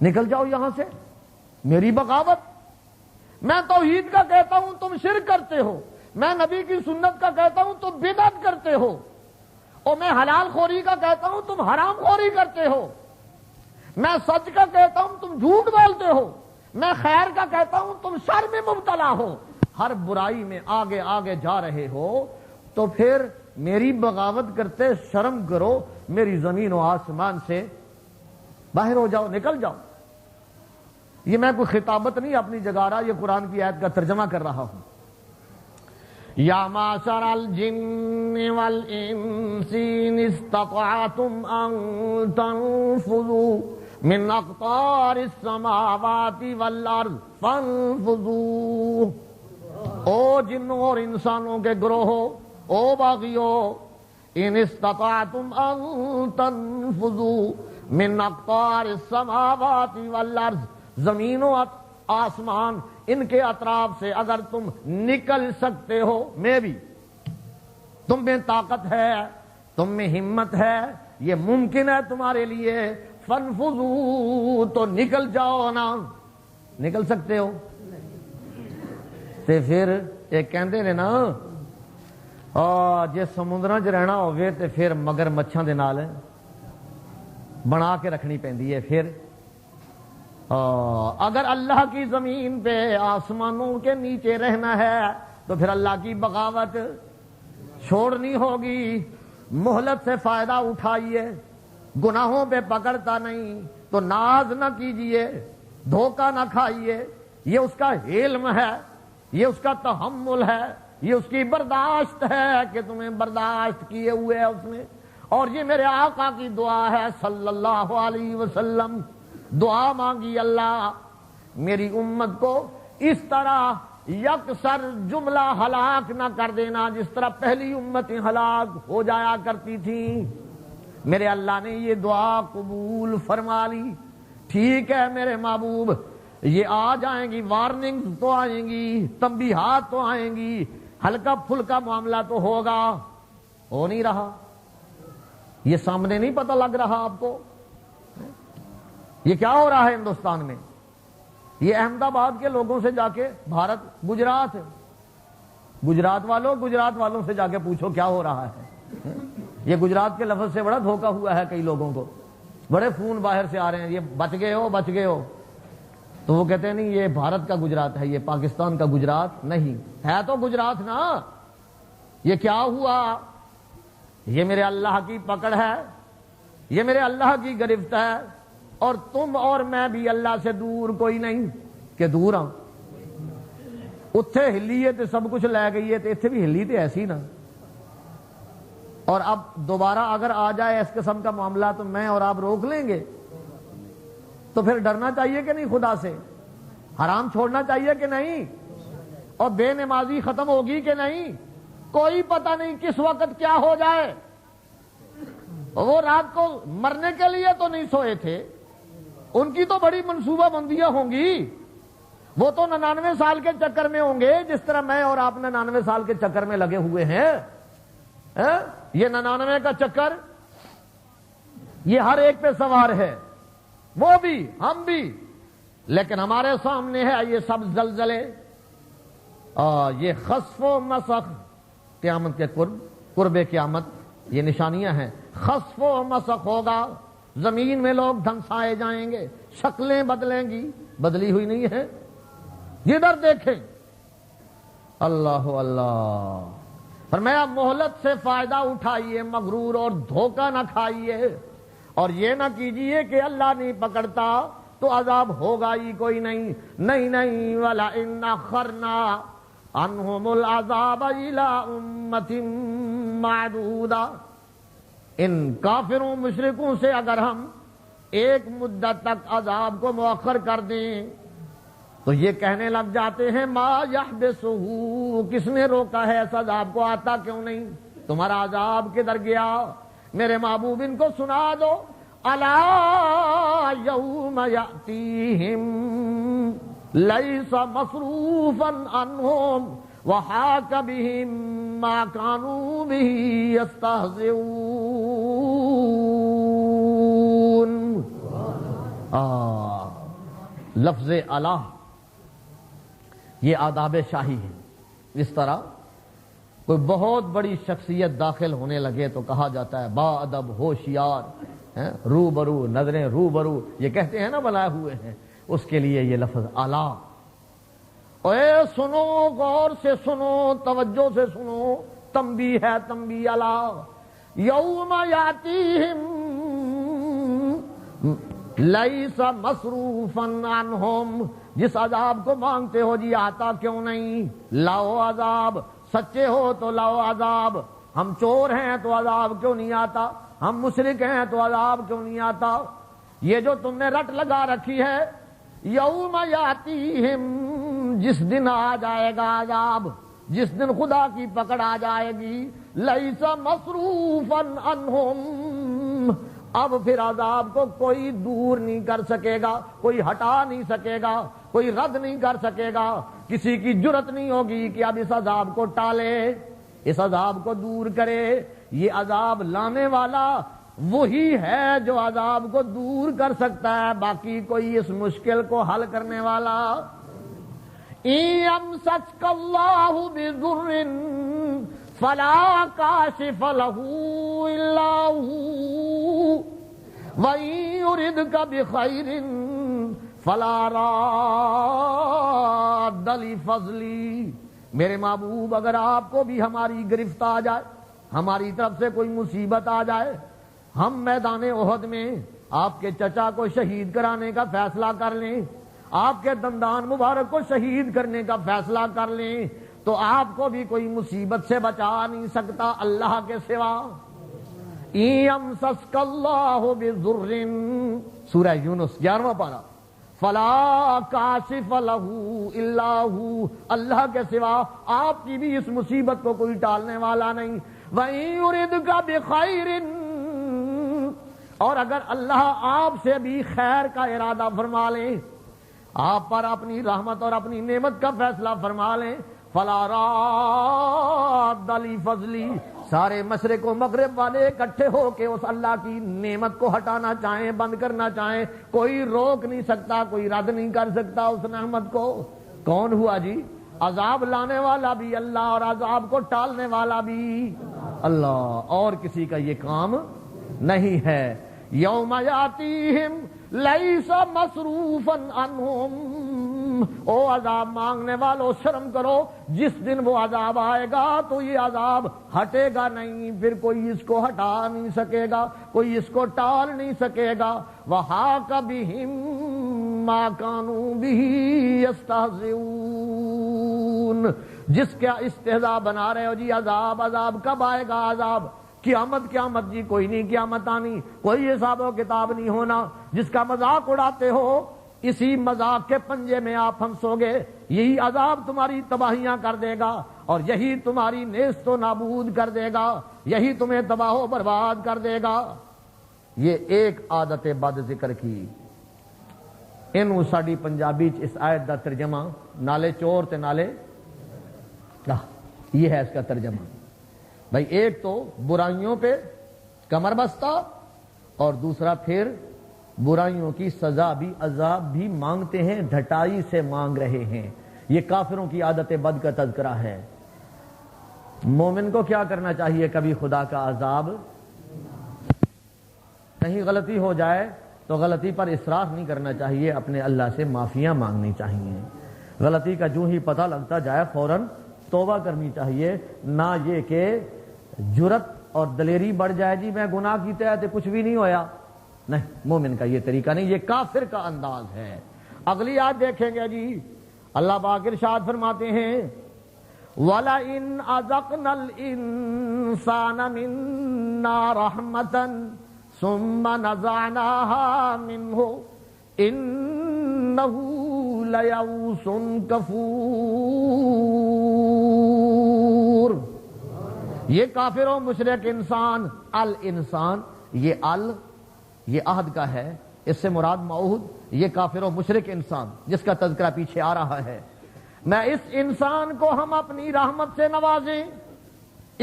S1: نکل جاؤ یہاں سے. میری بغاوت، میں توحید کا کہتا ہوں تم شرک کرتے ہو، میں نبی کی سنت کا کہتا ہوں تم بدعت کرتے ہو، اور میں حلال خوری کا کہتا ہوں تم حرام خوری کرتے ہو، میں سچ کا کہتا ہوں تم جھوٹ بولتے ہو، میں خیر کا کہتا ہوں تم شر میں مبتلا ہو، ہر برائی میں آگے آگے جا رہے ہو، تو پھر میری بغاوت کرتے شرم کرو، میری زمین و آسمان سے باہر ہو جاؤ، نکل جاؤ. یہ میں کوئی خطابت نہیں اپنی جگہ رہا، یہ قرآن کی آیت کا ترجمہ کر رہا ہوں. یا معشر الجن والانس ان استطعتم ان تنفذوا من اقطار السماوات والارض فانفذوا. او جنوں اور انسانوں کے گروہو، او باغیو، ان استطعتم ان تنفذوا من اقطار السماوات والارض، زمین و آسمان ان کے اطراف سے اگر تم نکل سکتے ہو، میں بھی، تم میں طاقت ہے، تم میں ہمت ہے، یہ ممکن ہے تمہارے لیے، فانفذوا، تو نکل جاؤ نا. نکل سکتے ہو تے پھر ایک کہندے نے نا جے سمندراں چ رہنا ہوئے تے پھر مگر مچھاں دے نال بنا کے رکھنی پیندی ہے. پھر اگر اللہ کی زمین پہ آسمانوں کے نیچے رہنا ہے تو پھر اللہ کی بغاوت چھوڑنی ہوگی. مہلت سے فائدہ اٹھائیے، گناہوں پہ پکڑتا نہیں تو ناز نہ کیجئے، دھوکہ نہ کھائیے. یہ اس کا علم ہے، یہ اس کا تحمل ہے، یہ اس کی برداشت ہے کہ تمہیں برداشت کیے ہوئے ہے اس نے. اور یہ میرے آقا کی دعا ہے صلی اللہ علیہ وسلم، دعا مانگی اللہ میری امت کو اس طرح یکسر جملہ ہلاک نہ کر دینا جس طرح پہلی امتیں ہلاک ہو جایا کرتی تھیں. میرے اللہ نے یہ دعا قبول فرما لی. ٹھیک ہے میرے محبوب، یہ آ جائیں گی، وارننگ تو آئیں گی، تنبیہات تو آئیں گی، ہلکا پھلکا معاملہ تو ہوگا. ہو نہیں رہا، یہ سامنے نہیں پتہ لگ رہا آپ کو یہ کیا ہو رہا ہے ہندوستان میں. یہ احمد آباد کے لوگوں سے جا کے، بھارت گجرات والوں سے جا کے پوچھو کیا ہو رہا ہے. یہ گجرات کے لفظ سے بڑا دھوکا ہوا ہے کئی لوگوں کو، بڑے فون باہر سے آ رہے ہیں، یہ بچ گئے ہو. تو وہ کہتے ہیں نہیں یہ بھارت کا گجرات ہے، یہ پاکستان کا گجرات نہیں ہے. تو گجرات نا. یہ کیا ہوا؟ یہ میرے اللہ کی پکڑ ہے، یہ میرے اللہ کی گرفت ہے. اور تم اور میں بھی اللہ سے دور کوئی نہیں کہ دور ہاں. اتھے ہلی ہے تو سب کچھ لے گئی ہے، تو اتھے بھی ہلی تو ایسی نا. اور اب دوبارہ اگر آ جائے اس قسم کا معاملہ تو میں اور آپ روک لیں گے. تو پھر ڈرنا چاہیے کہ نہیں خدا سے؟ حرام چھوڑنا چاہیے کہ نہیں؟ اور بے نمازی ختم ہوگی کہ نہیں؟ کوئی پتہ نہیں کس وقت کیا ہو جائے. وہ رات کو مرنے کے لیے تو نہیں سوئے تھے، ان کی تو بڑی منصوبہ بندیاں ہوں گی. وہ تو 99 سال کے چکر میں ہوں گے جس طرح میں اور آپ 99 سال کے چکر میں لگے ہوئے ہیں. یہ 99 کا چکر یہ ہر ایک پہ سوار ہے، وہ بھی ہم بھی. لیکن ہمارے سامنے ہے یہ سب زلزلے، یہ خسف و مسخ، قیامت کے قرب قیامت، یہ نشانیاں ہیں. خسف و مسخ ہوگا، زمین میں لوگ دھنسائے جائیں گے، شکلیں بدلیں گی، بدلی ہوئی نہیں ہے. جدھر دیکھیں اللہ اللہ فرمایا مہلت سے فائدہ اٹھائیے مغرور اور دھوکہ نہ کھائیے، اور یہ نہ کیجئے کہ اللہ نہیں پکڑتا تو عذاب ہوگا ہی کوئی نہیں۔ نہیں وَلَئِنْ أَخَّرْنَا عَنْهُمُ الْعَذَابَ إِلَىٰ أُمَّةٍ مَّعْدُودَةٍ، ان کافروں مشرکوں سے اگر ہم ایک مدت تک عذاب کو مؤخر کر دیں تو یہ کہنے لگ جاتے ہیں ما یحبسہ، کس نے روکا ہے اس عذاب کو، آتا کیوں نہیں، تمہارا عذاب کدھر گیا؟ میرے محبوب ان کو سنا دو، الا یوم یاتیہم لیس مصروفا عنہم وحاک بہم ما کانوا بہ یستہزئون۔ لفظ الا یہ آداب شاہی ہے۔ اس طرح کوئی بہت بڑی شخصیت داخل ہونے لگے تو کہا جاتا ہے با ادب ہوشیار، روبرو، نظریں روبرو، یہ کہتے ہیں نا بنائے ہوئے ہیں، اس کے لیے یہ لفظ اعلیٰ۔ اے سنو، غور سے سنو، توجہ سے سنو، تنبیہ ہے، تنبیہ اعلیٰ۔ یوم یاتیہم لیس مصروفا عنہم، جس عذاب کو مانگتے ہو جی آتا کیوں نہیں، لاؤ عذاب، سچے ہو تو لاؤ عذاب، ہم چور ہیں تو عذاب کیوں نہیں آتا، ہم مشرک ہیں تو عذاب کیوں نہیں آتا، یہ جو تم نے رٹ لگا رکھی ہے، یوم یاتیہم، جس دن آ جائے گا عذاب، جس دن خدا کی پکڑ آ جائے گی، لیس مصروفا عنہم، اب پھر عذاب کو کوئی دور نہیں کر سکے گا، کوئی ہٹا نہیں سکے گا، کوئی رد نہیں کر سکے گا، کسی کی جرت نہیں ہوگی کہ اب اس عذاب کو ٹالے، اس عذاب کو دور کرے۔ یہ عذاب لانے والا وہی ہے جو عذاب کو دور کر سکتا ہے، باقی کوئی اس مشکل کو حل کرنے والا۔ إِن يَمْسَسْكَ اللَّهُ بِضُرٍّ فَلَا كَاشِفَ لَهُ إِلَّا هُوَ وَإِن يُرِدْكَ بِخَيْرٍ فَلَا رَادَّ لِفَضْلِهِ، میرے محبوب اگر آپ کو بھی ہماری گرفت آ جائے، ہماری طرف سے کوئی مصیبت آ جائے، ہم میدان احد میں آپ کے چچا کو شہید کرانے کا فیصلہ کر لیں، آپ کے دندان مبارک کو شہید کرنے کا فیصلہ کر لیں، تو آپ کو بھی کوئی مصیبت سے بچا نہیں سکتا اللہ کے سوا۔ إِن يَمْسَسْكَ اللَّهُ بِضُرٍّ، سورہ یونس 11واں پارہ، فَلَا كَاشِفَ لَهُ إِلَّا هُوَ، اللہ کے سوا آپ کی بھی اس مصیبت کو کوئی ٹالنے والا نہیں۔ وَإِن يُرِدْكَ بِخَيْرٍ، اور اگر اللہ آپ سے بھی خیر کا ارادہ فرما لیں، آپ پر اپنی رحمت اور اپنی نعمت کا فیصلہ فرما لیں، فَلَا رَادَّ لِفَضْلِهِ، سارے مشرق و مغرب والے اکٹھے ہو کے اس اللہ کی نعمت کو ہٹانا چاہیں، بند کرنا چاہیں، کوئی روک نہیں سکتا، کوئی رد نہیں کر سکتا اس نعمت کو۔ کون ہوا جی؟ عذاب لانے والا بھی اللہ اور عذاب کو ٹالنے والا بھی اللہ، اور کسی کا یہ کام نہیں ہے۔ یوم یاتیہم لیس مصروفا عنہم، او عذاب مانگنے والو شرم کرو، جس دن وہ عذاب آئے گا تو یہ عذاب ہٹے گا نہیں، پھر کوئی اس کو ہٹا نہیں سکے گا، کوئی اس کو ٹال نہیں سکے گا۔ وحاق بہم ما کانوا بہ یستہزئون، جس کا استہزاء بنا رہے ہو جی عذاب، عذاب کب آئے گا عذاب؟ قیامت، قیامت جی کوئی نہیں قیامت آنی، کوئی حساب و کتاب نہیں ہونا، جس کا مذاق اڑاتے ہو اسی مذاق کے پنجے میں آپ پھنسو گے، یہی عذاب تمہاری تباہیاں کر دے گا، اور یہی تمہاری نیست و نابود کر دے گا، یہی تمہیں تباہ و برباد کر دے گا۔ یہ ایک عادت بد ذکر کی، اینو ساڈی پنجابی چ اس آیت دا ترجمہ نالے چور تے نالے، یہ ہے اس کا ترجمہ۔ بھائی ایک تو برائیوں پہ کمر بستہ، اور دوسرا پھر برائیوں کی سزا بھی، عذاب بھی مانگتے ہیں، ڈھٹائی سے مانگ رہے ہیں۔ یہ کافروں کی عادت بد کا تذکرہ ہے۔ مومن کو کیا کرنا چاہیے؟ کبھی خدا کا عذاب، کہیں غلطی ہو جائے تو غلطی پر اصرار نہیں کرنا چاہیے، اپنے اللہ سے معافیاں مانگنی چاہیے۔ غلطی کا جو ہی پتہ لگتا جائے فوراً توبہ کرنی چاہیے، نہ یہ کہ جرت اور دلیری بڑھ جائے جی میں گناہ کیتا ہے تو کچھ بھی نہیں ہویا. نہیں، مومن کا یہ طریقہ نہیں، یہ کافر کا انداز ہے. اگلی آیت دیکھیں گے جی، اللہ پاک ارشاد فرماتے ہیں وَلَئِنْ أَذَقْنَا الْإِنسَانَ مِنَّا رَحْمَةً ثُمَّ نَزَعْنَاهَا مِنْهُ إِنَّهُ لَيَئُوسٌ كَفُورٌ. یہ کافر و مشرک انسان، الانسان، یہ عہد کا ہے، اس سے مراد موعود، یہ کافر و مشرک انسان جس کا تذکرہ پیچھے آ رہا ہے. میں اس انسان کو ہم اپنی رحمت سے نوازیں،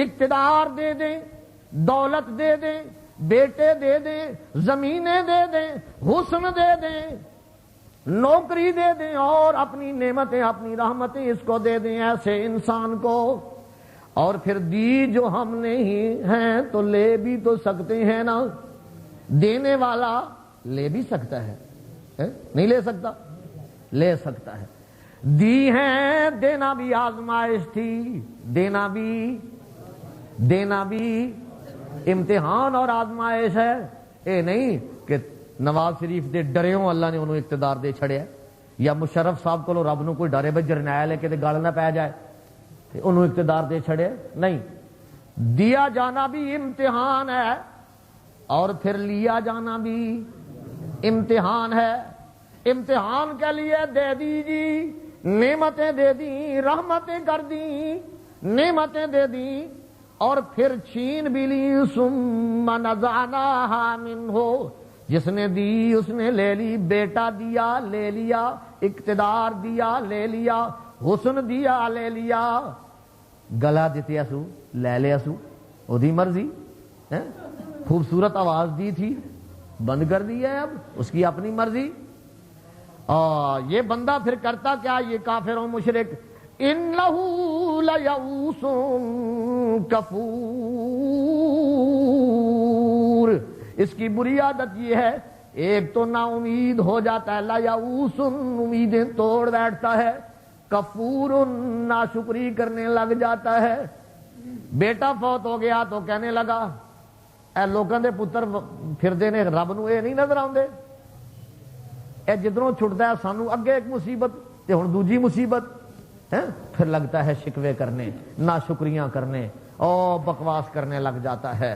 S1: اقتدار دے دیں، دولت دے دیں، بیٹے دے دیں، زمینیں دے دیں، حسن دے دیں، نوکری دے دیں اور اپنی نعمتیں، اپنی رحمتیں اس کو دے دیں ایسے انسان کو. اور پھر دی جو ہم نے ہی ہیں تو لے بھی تو سکتے ہیں نا. دینے والا لے بھی سکتا ہے، نہیں لے سکتا؟ لے سکتا ہے. دی ہیں، دینا بھی آزمائش تھی، دینا بھی امتحان اور آزمائش ہے. اے نہیں کہ نواز شریف دے ڈریوں اللہ نے انہوں اقتدار دے چھڑیا، یا مشرف صاحب کو رب نو کوئی ڈرے بھائی جرنیل ہے کہ گل نہ پی جائے انہوں اقتدار دے چھڑے. نہیں، دیا جانا بھی امتحان ہے اور پھر لیا جانا بھی امتحان ہے. امتحان کے لیے دے دی جی، نعمتیں دے دی، رحمتیں کر دی، نعمتیں دے دی اور پھر چھین بھی لی. ثم نزعناها منه، جس نے دی اس نے لے لی. بیٹا دیا لے لیا، اقتدار دیا لے لیا، حسن دیا لے لیا، گلا دیتے اسو لے لے اسو، وہ دی مرضی. خوبصورت آواز دی تھی بند کر دی ہے، اب اس کی اپنی مرضی. یہ بندہ پھر کرتا کیا؟ یہ کافر و مشرک اِنَّهُ لَيَئُوسٌ كَفُورٌ. اس کی بری عادت یہ ہے، ایک تو نا امید ہو جاتا ہے، لَيَئُوسٌ امیدیں توڑ بیٹھتا ہے، کفور ناشکری کرنے لگ جاتا ہے. بیٹا فوت ہو گیا تو کہنے لگا اے لوگوں دے پتر پھردے نے رب نو اے نہیں نظر آندے، اے جدروں چھٹتا ہے سانو اگے ایک مصیبت تے ہن دوجی مصیبت. پھر لگتا ہے شکوے کرنے، ناشکریاں کرنے اور بکواس کرنے لگ جاتا ہے.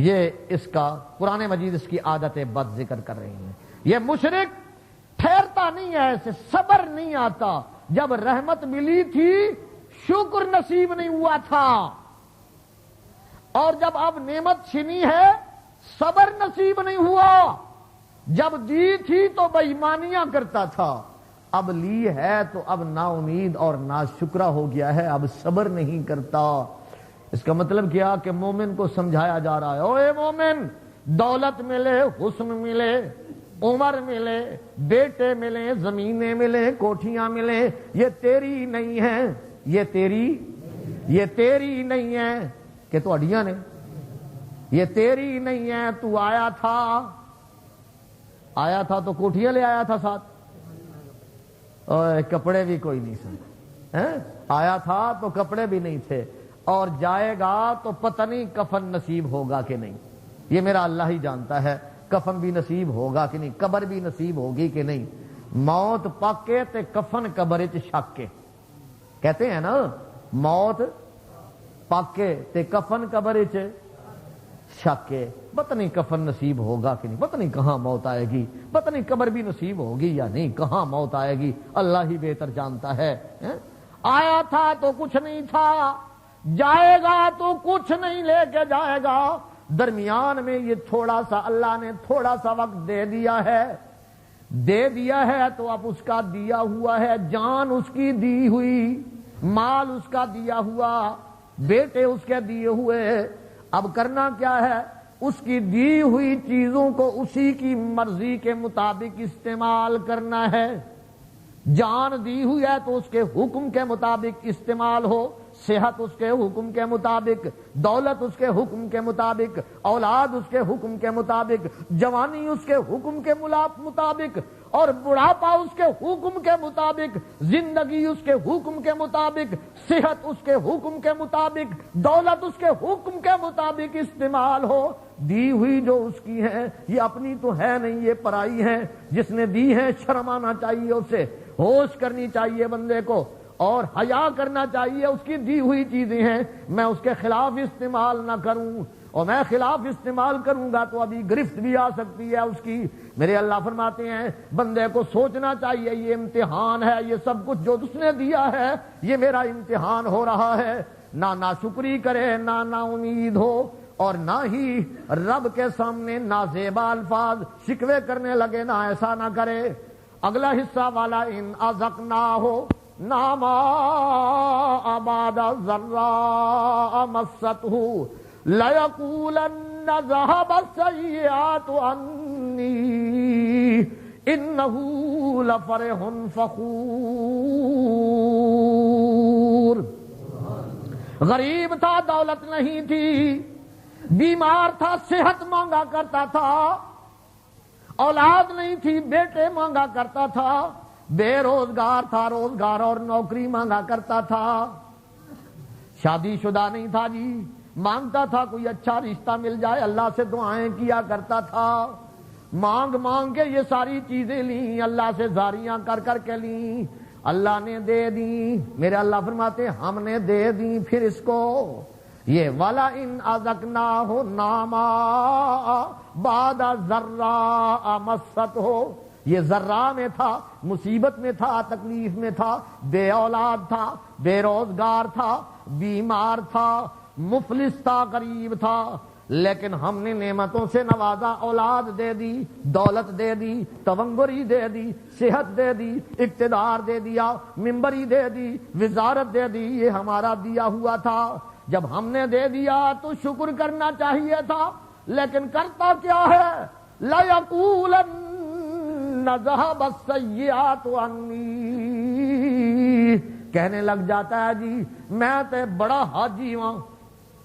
S1: یہ اس کا قرآن مجید اس کی عادت بد ذکر کر رہی ہے. یہ مشرک ٹھہرتا نہیں ہے، اسے صبر نہیں آتا. جب رحمت ملی تھی شکر نصیب نہیں ہوا تھا، اور جب اب نعمت چھنی ہے صبر نصیب نہیں ہوا. جب دی تھی تو بے ایمانیاں کرتا تھا، اب لی ہے تو اب نا امید اور نا شکرہ ہو گیا ہے، اب صبر نہیں کرتا. اس کا مطلب کیا کہ مومن کو سمجھایا جا رہا ہے، اوے مومن، دولت ملے، حسن ملے، عمر ملے، بیٹے ملے، زمینیں ملے، کوٹھیاں ملے، یہ تیری نہیں ہے، یہ تیری نہیں ہے کہ تو اڈیاں نے، یہ تیری نہیں ہے. تو آیا تھا تو کوٹھیاں لے آیا تھا ساتھ، اور کپڑے بھی کوئی نہیں سن. آیا تھا تو کپڑے بھی نہیں تھے، اور جائے گا تو پتہ نہیں کفن نصیب ہوگا کہ نہیں. یہ میرا اللہ ہی جانتا ہے کفن بھی نصیب ہوگا کہ نہیں، قبر بھی نصیب ہوگی کہ نہیں. موت پاکے تے کفن قبر وچ شک کے کہتے ہیں نا، موت پاکے تے کفن قبر وچ شک کے. پتہ نہیں کفن نصیب ہوگا کہ نہیں، پتہ نہیں کہاں موت آئے گی، پتہ نہیں قبر بھی نصیب ہوگی یا نہیں، کہاں موت آئے گی اللہ ہی بہتر جانتا ہے. آیا تھا تو کچھ نہیں تھا، جائے گا تو کچھ نہیں لے کے جائے گا. درمیان میں یہ تھوڑا سا اللہ نے تھوڑا سا وقت دے دیا ہے تو اب اس کا دیا ہوا ہے، جان اس کی دی ہوئی، مال اس کا دیا ہوا، بیٹے اس کے دیے ہوئے. اب کرنا کیا ہے؟ اس کی دی ہوئی چیزوں کو اسی کی مرضی کے مطابق استعمال کرنا ہے. جان دی ہوئی ہے تو اس کے حکم کے مطابق استعمال ہو، صحت اس کے حکم کے مطابق، دولت اس کے حکم کے مطابق، اولاد اس کے حکم کے مطابق، جوانی اس کے حکم کے مطابق، اور بڑھاپا اس کے حکم کے مطابق، زندگی اس کے حکم کے مطابق، صحت اس کے حکم کے مطابق، دولت اس کے حکم کے مطابق استعمال ہو۔ دی ہوئی جو اس کی ہے یہ اپنی تو ہے نہیں، یہ پرائی ہے، جس نے دی ہے شرم آنا چاہیے، اسے ہوش کرنی چاہیے بندے کو، اور حیا کرنا چاہیے۔ اس کی دی ہوئی چیزیں ہیں، میں اس کے خلاف استعمال نہ کروں، اور میں خلاف استعمال کروں گا تو ابھی گرفت بھی آ سکتی ہے اس کی۔ میرے اللہ فرماتے ہیں بندے کو سوچنا چاہیے یہ امتحان ہے، یہ سب کچھ جو اس نے دیا ہے یہ میرا امتحان ہو رہا ہے۔ نہ ناشکری کرے، نہ نا امید ہو، اور نہ ہی رب کے سامنے نازیبا الفاظ شکوے کرنے لگے، نہ ایسا نہ کرے۔ اگلا حصہ والا ان ازقناہ ناما آباد ذرا مستہ لَيَقُولَنَّ ذَهَبَ السَّيِّئَاتُ عَنِّي إِنَّهُ لَفَرِحٌ فَخُورٌ۔ غریب تھا، دولت نہیں تھی، بیمار تھا، صحت مانگا کرتا تھا، اولاد نہیں تھی، بیٹے مانگا کرتا تھا، بے روزگار تھا، روزگار اور نوکری مانگا کرتا تھا، شادی شدہ نہیں تھا جی، مانگتا تھا کوئی اچھا رشتہ مل جائے، اللہ سے دعائیں کیا کرتا تھا، مانگ مانگ کے یہ ساری چیزیں لیں، اللہ سے زاریاں کر کر کے لیں، اللہ نے دے دیں۔ میرے اللہ فرماتے ہم نے دے دیں پھر اس کو۔ یہ والا ان ازقناہ ناما بعد ذرا مست ہو، یہ ذرہ میں تھا، مصیبت میں تھا، تکلیف میں تھا، بے اولاد تھا، بے روزگار تھا، بیمار تھا، مفلس تھا، غریب تھا، لیکن ہم نے نعمتوں سے نوازا، اولاد دے دی، دولت دے دی، تونگری دے دی، صحت دے دی، اقتدار دے دیا، منبری دے دی، وزارت دے دی، یہ ہمارا دیا ہوا تھا۔ جب ہم نے دے دیا تو شکر کرنا چاہیے تھا، لیکن کرتا کیا ہے؟ لَيَقُولَنَّ ذَهَبَ السَّيِّئَاتُ عَنِّي، کہنے لگ جاتا ہے جی میں تے بڑا حاجی ہاں،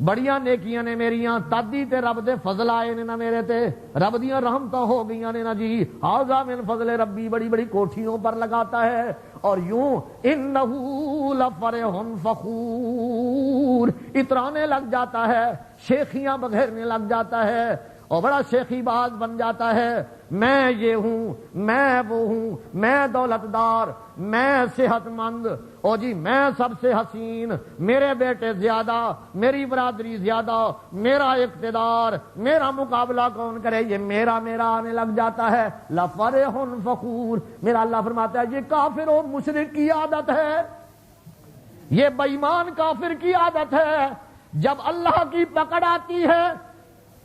S1: بڑیاں نیکیاں نے میریاں، تادی تے رب دے فضل آئے نے نہ میرے تے، رب دیاں رحمتاں ہو گئیاں نے نہ جی، ھذا من فضل ربی، بڑی بڑی کوٹھیوں پر لگاتا ہے، اور یوں انہ لفرح فخور اترانے لگ جاتا ہے، شیخیاں بگھیرنے لگ جاتا ہے، اور بڑا شیخی باز بن جاتا ہے، میں یہ ہوں، میں وہ ہوں، میں دولت دار، میں صحت مند، او جی میں سب سے حسین، میرے بیٹے زیادہ، میری برادری زیادہ، میرا اقتدار، میرا مقابلہ کون کرے، یہ میرا میرا آنے لگ جاتا ہے۔ لفرح فخور، میرا اللہ فرماتا ہے یہ کافر و مشرک کی عادت ہے، یہ بے ایمان کافر کی عادت ہے، جب اللہ کی پکڑ آتی ہے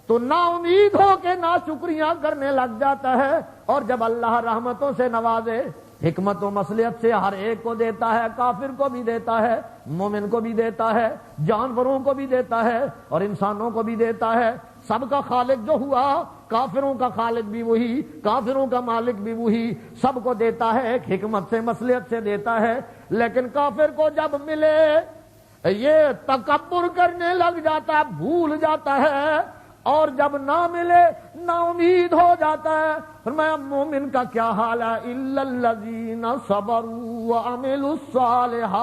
S1: تو نا امید ہو کے ناشکریاں کرنے لگ جاتا ہے، اور جب اللہ رحمتوں سے نوازے، حکمت و مصلحت سے ہر ایک کو دیتا ہے، کافر کو بھی دیتا ہے، مومن کو بھی دیتا ہے، جانوروں کو بھی دیتا ہے، اور انسانوں کو بھی دیتا ہے، سب کا خالق جو ہوا، کافروں کا خالق بھی وہی، کافروں کا مالک بھی وہی، سب کو دیتا ہے، ایک حکمت سے مصلحت سے دیتا ہے، لیکن کافر کو جب ملے یہ تکبر کرنے لگ جاتا ہے، بھول جاتا ہے، اور جب نہ ملے نا امید ہو جاتا ہے۔ فرمایا مومن کا کیا حال ہے؟ الا الذین صبروا وعملوا الصالحات،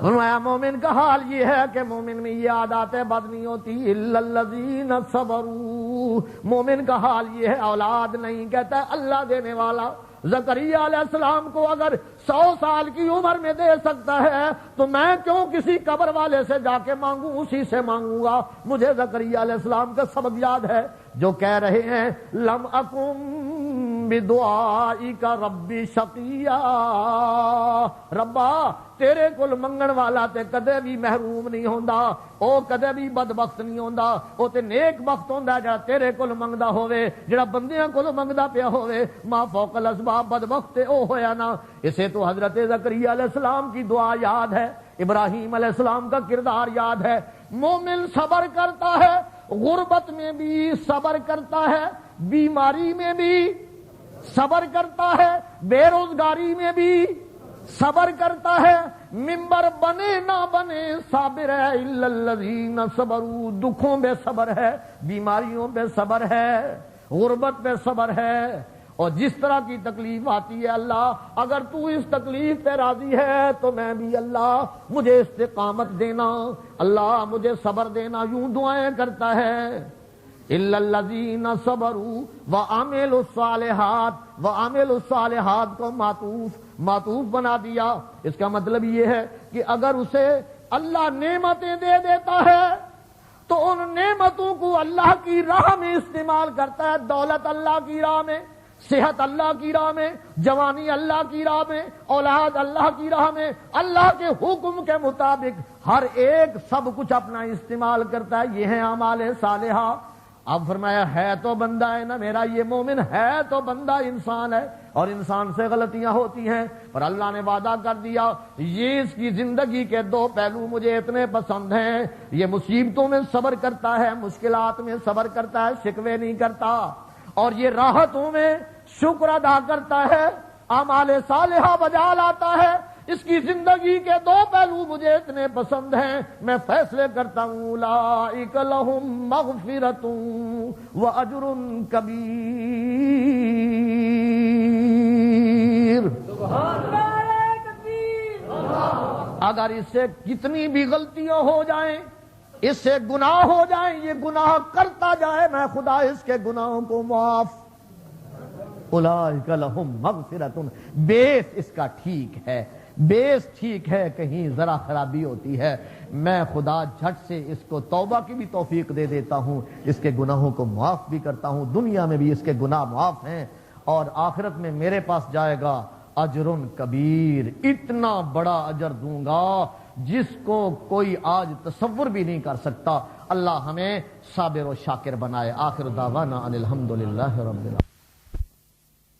S1: فرمایا مومن کا حال یہ ہے کہ مومن میں یہ عادتیں بد نہیں ہوتی، الا الذین صبروا، مومن کا حال یہ ہے، اولاد نہیں کہتا ہے اللہ دینے والا، زکریا علیہ السلام کو اگر 100 سال کی عمر میں دے سکتا ہے تو میں کیوں کسی قبر والے سے جا کے مانگوں، اسی سے مانگوں گا۔ مجھے زکریا علیہ السلام کا سبق یاد ہے جو کہہ رہے ہیں لم اکم بدعائک ربی شقیا، ربا تیرے کول منگن والا تے کدے بھی محروم نہیں ہوندا، او کدے بھی بدبخت نہیں ہوندا، او تے نیک بخت ہوندا جڑا تیرے کول منگدا ہوے، جڑا بندیاں کول منگدا پیا ہوے، ما فوق الاسباب بدبخت او ہویا نا۔ اسے تو حضرت زکریا علیہ السلام کی دعا یاد ہے، ابراہیم علیہ السلام کا کردار یاد ہے۔ مومن صبر کرتا ہے، غربت میں بھی صبر کرتا ہے، بیماری میں بھی صبر کرتا ہے، بے روزگاری میں بھی صبر کرتا ہے، منبر بنے نہ بنے صابر ہے، الا الذین صبروا، دکھوں پہ صبر ہے، بیماریوں پہ صبر ہے، غربت پہ صبر ہے، اور جس طرح کی تکلیف آتی ہے اللہ اگر تو اس تکلیف پہ راضی ہے تو میں بھی اللہ مجھے استقامت دینا، اللہ مجھے صبر دینا، یوں دعائیں کرتا ہے۔ الا الذین صبروا وعملوا الصالحات، وعملوا الصالحات کو معطوف بنا دیا۔ اس کا مطلب یہ ہے کہ اگر اسے اللہ نعمتیں دے دیتا ہے تو ان نعمتوں کو اللہ کی راہ میں استعمال کرتا ہے، دولت اللہ کی راہ میں، صحت اللہ کی راہ میں، جوانی اللہ کی راہ میں، اولاد اللہ کی راہ میں، اللہ کے حکم کے مطابق ہر ایک سب کچھ اپنا استعمال کرتا ہے۔ یہ ہے اعمال صالحہ۔ اب فرمایا ہے تو بندہ ہے نا میرا، یہ مومن ہے تو بندہ انسان ہے، اور انسان سے غلطیاں ہوتی ہیں، پر اللہ نے وعدہ کر دیا یہ اس کی زندگی کے دو پہلو مجھے اتنے پسند ہیں، یہ مصیبتوں میں صبر کرتا ہے، مشکلات میں صبر کرتا ہے، شکوے نہیں کرتا، اور یہ راحتوں میں شکر ادا کرتا ہے، اعمال صالحہ بجا لاتا ہے۔ اس کی زندگی کے دو پہلو مجھے اتنے پسند ہیں، میں فیصلے کرتا ہوں اولئک لہم مغفرۃ واجر کبیر۔ اگر اس سے کتنی بھی غلطیاں ہو جائیں، اس سے گناہ ہو جائیں، یہ گناہ کرتا جائے، میں خدا اس کے گناہوں کو معاف۔ اولئک لہم مغفرۃ، بیس اس کا ٹھیک ہے، بیس ٹھیک ہے، کہیں ذرا خرابی ہوتی ہے، میں خدا جھٹ سے اس کو توبہ کی بھی توفیق دے دیتا ہوں، اس کے گناہوں کو معاف بھی کرتا ہوں، دنیا میں بھی اس کے گناہ معاف ہیں، اور آخرت میں میرے پاس جائے گا اجر کبیر، اتنا بڑا اجر دوں گا جس کو کوئی آج تصور بھی نہیں کر سکتا۔ اللہ ہمیں صابر و شاکر بنائے۔ آخر دعوانا ان الحمدللہ رب العالمین۔